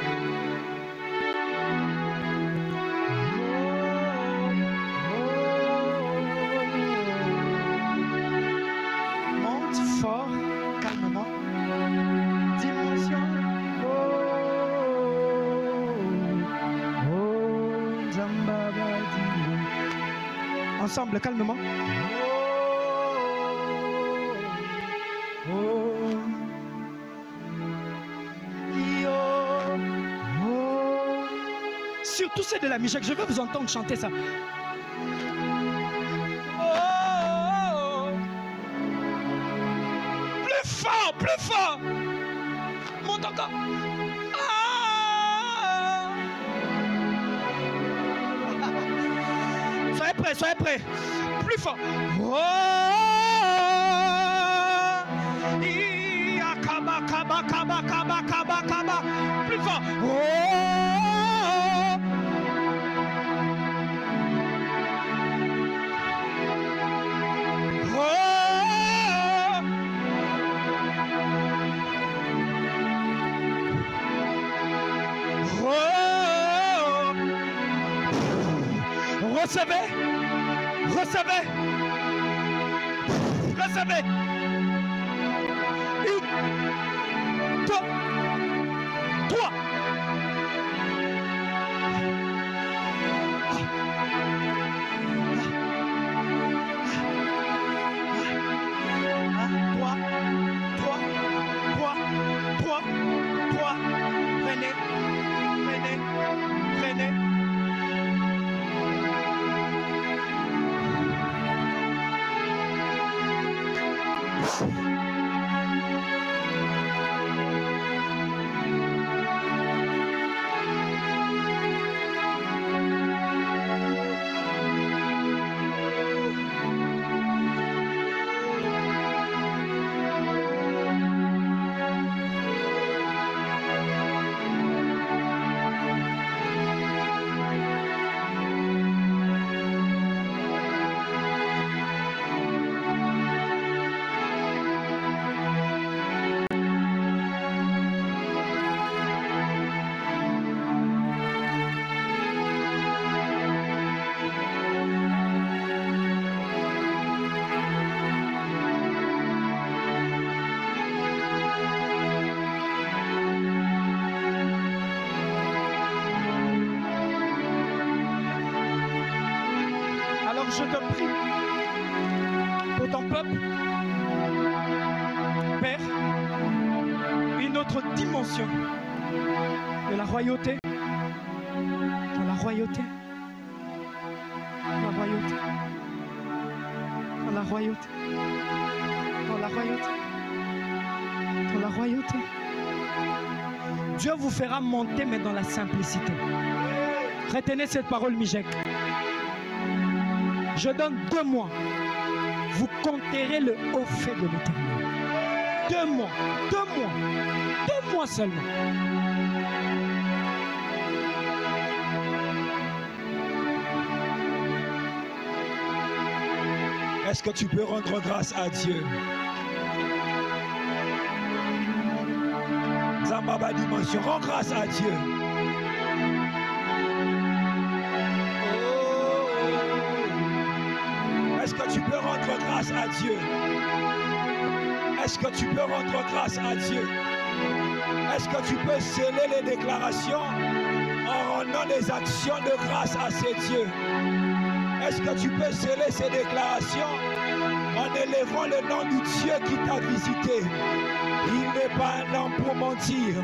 Ensemble, calmement. Surtout ceux de la Mijek, je veux vous entendre chanter ça. Plus fort, plus fort. Monte encore. Soyez prêts. Plus fort. Plus fort. Recevez. Recevez. Recevez. 1, Je te prie pour ton peuple, Père, une autre dimension de la royauté, dans la royauté, dans la royauté, dans la royauté, dans la royauté, dans la royauté. Dieu vous fera monter, mais dans la simplicité. Retenez cette parole, Mijek. Je donne 2 mois. Vous compterez le haut fait de l'Éternel. 2 mois. 2 mois. 2 mois seulement. Est-ce que tu peux rendre grâce à Dieu? Zambaba dimension, rends grâce à Dieu. Est-ce que tu peux rendre grâce à Dieu? Est-ce que tu peux rendre grâce à Dieu? Est-ce que tu peux sceller les déclarations en rendant des actions de grâce à ces dieux? Est-ce que tu peux sceller ces déclarations en élevant le nom du Dieu qui t'a visité? Il n'est pas un homme pour mentir.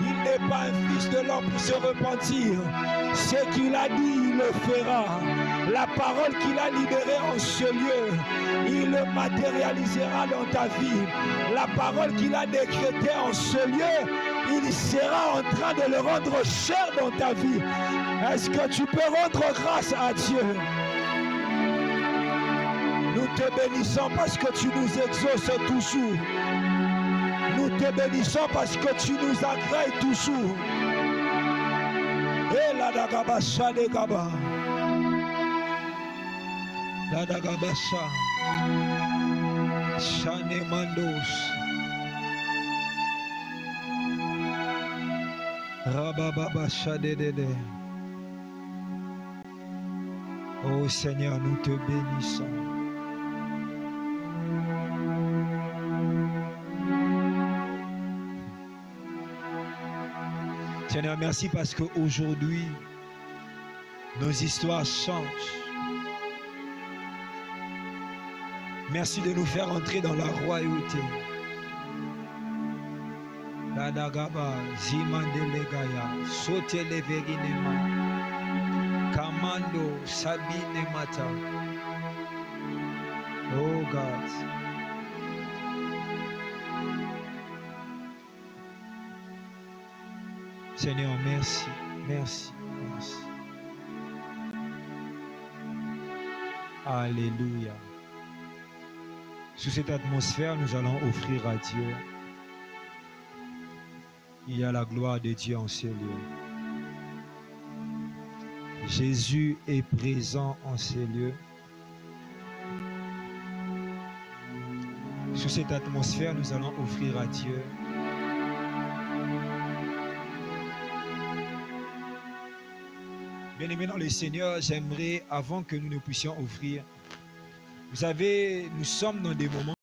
Il n'est pas un fils de l'homme pour se repentir. Ce qu'il a dit, il le fera. La parole qu'il a libérée en ce lieu, il le matérialisera dans ta vie. La parole qu'il a décrétée en ce lieu, il sera en train de le rendre cher dans ta vie. Est-ce que tu peux rendre grâce à Dieu? Nous te bénissons parce que tu nous exauces toujours. Nous te bénissons parce que tu nous agrées toujours. Et la dagabasha de gaba. La dagabasha. Shane mandos. Rabababasha de dede. Oh Seigneur, nous te bénissons. Seigneur, merci parce qu'aujourd'hui, nos histoires changent. Merci de nous faire entrer dans la royauté. La dagaba, zimandelegaya, soteleveginema, kamando, sabine mata. Oh God. Seigneur, merci, merci, merci. Alléluia. Sous cette atmosphère, nous allons offrir à Dieu. Il y a la gloire de Dieu en ces lieux. Jésus est présent en ces lieux. Sous cette atmosphère, nous allons offrir à Dieu. Bien-aimés dans le Seigneur, j'aimerais, avant que nous ne puissions offrir, vous savez, nous sommes dans des moments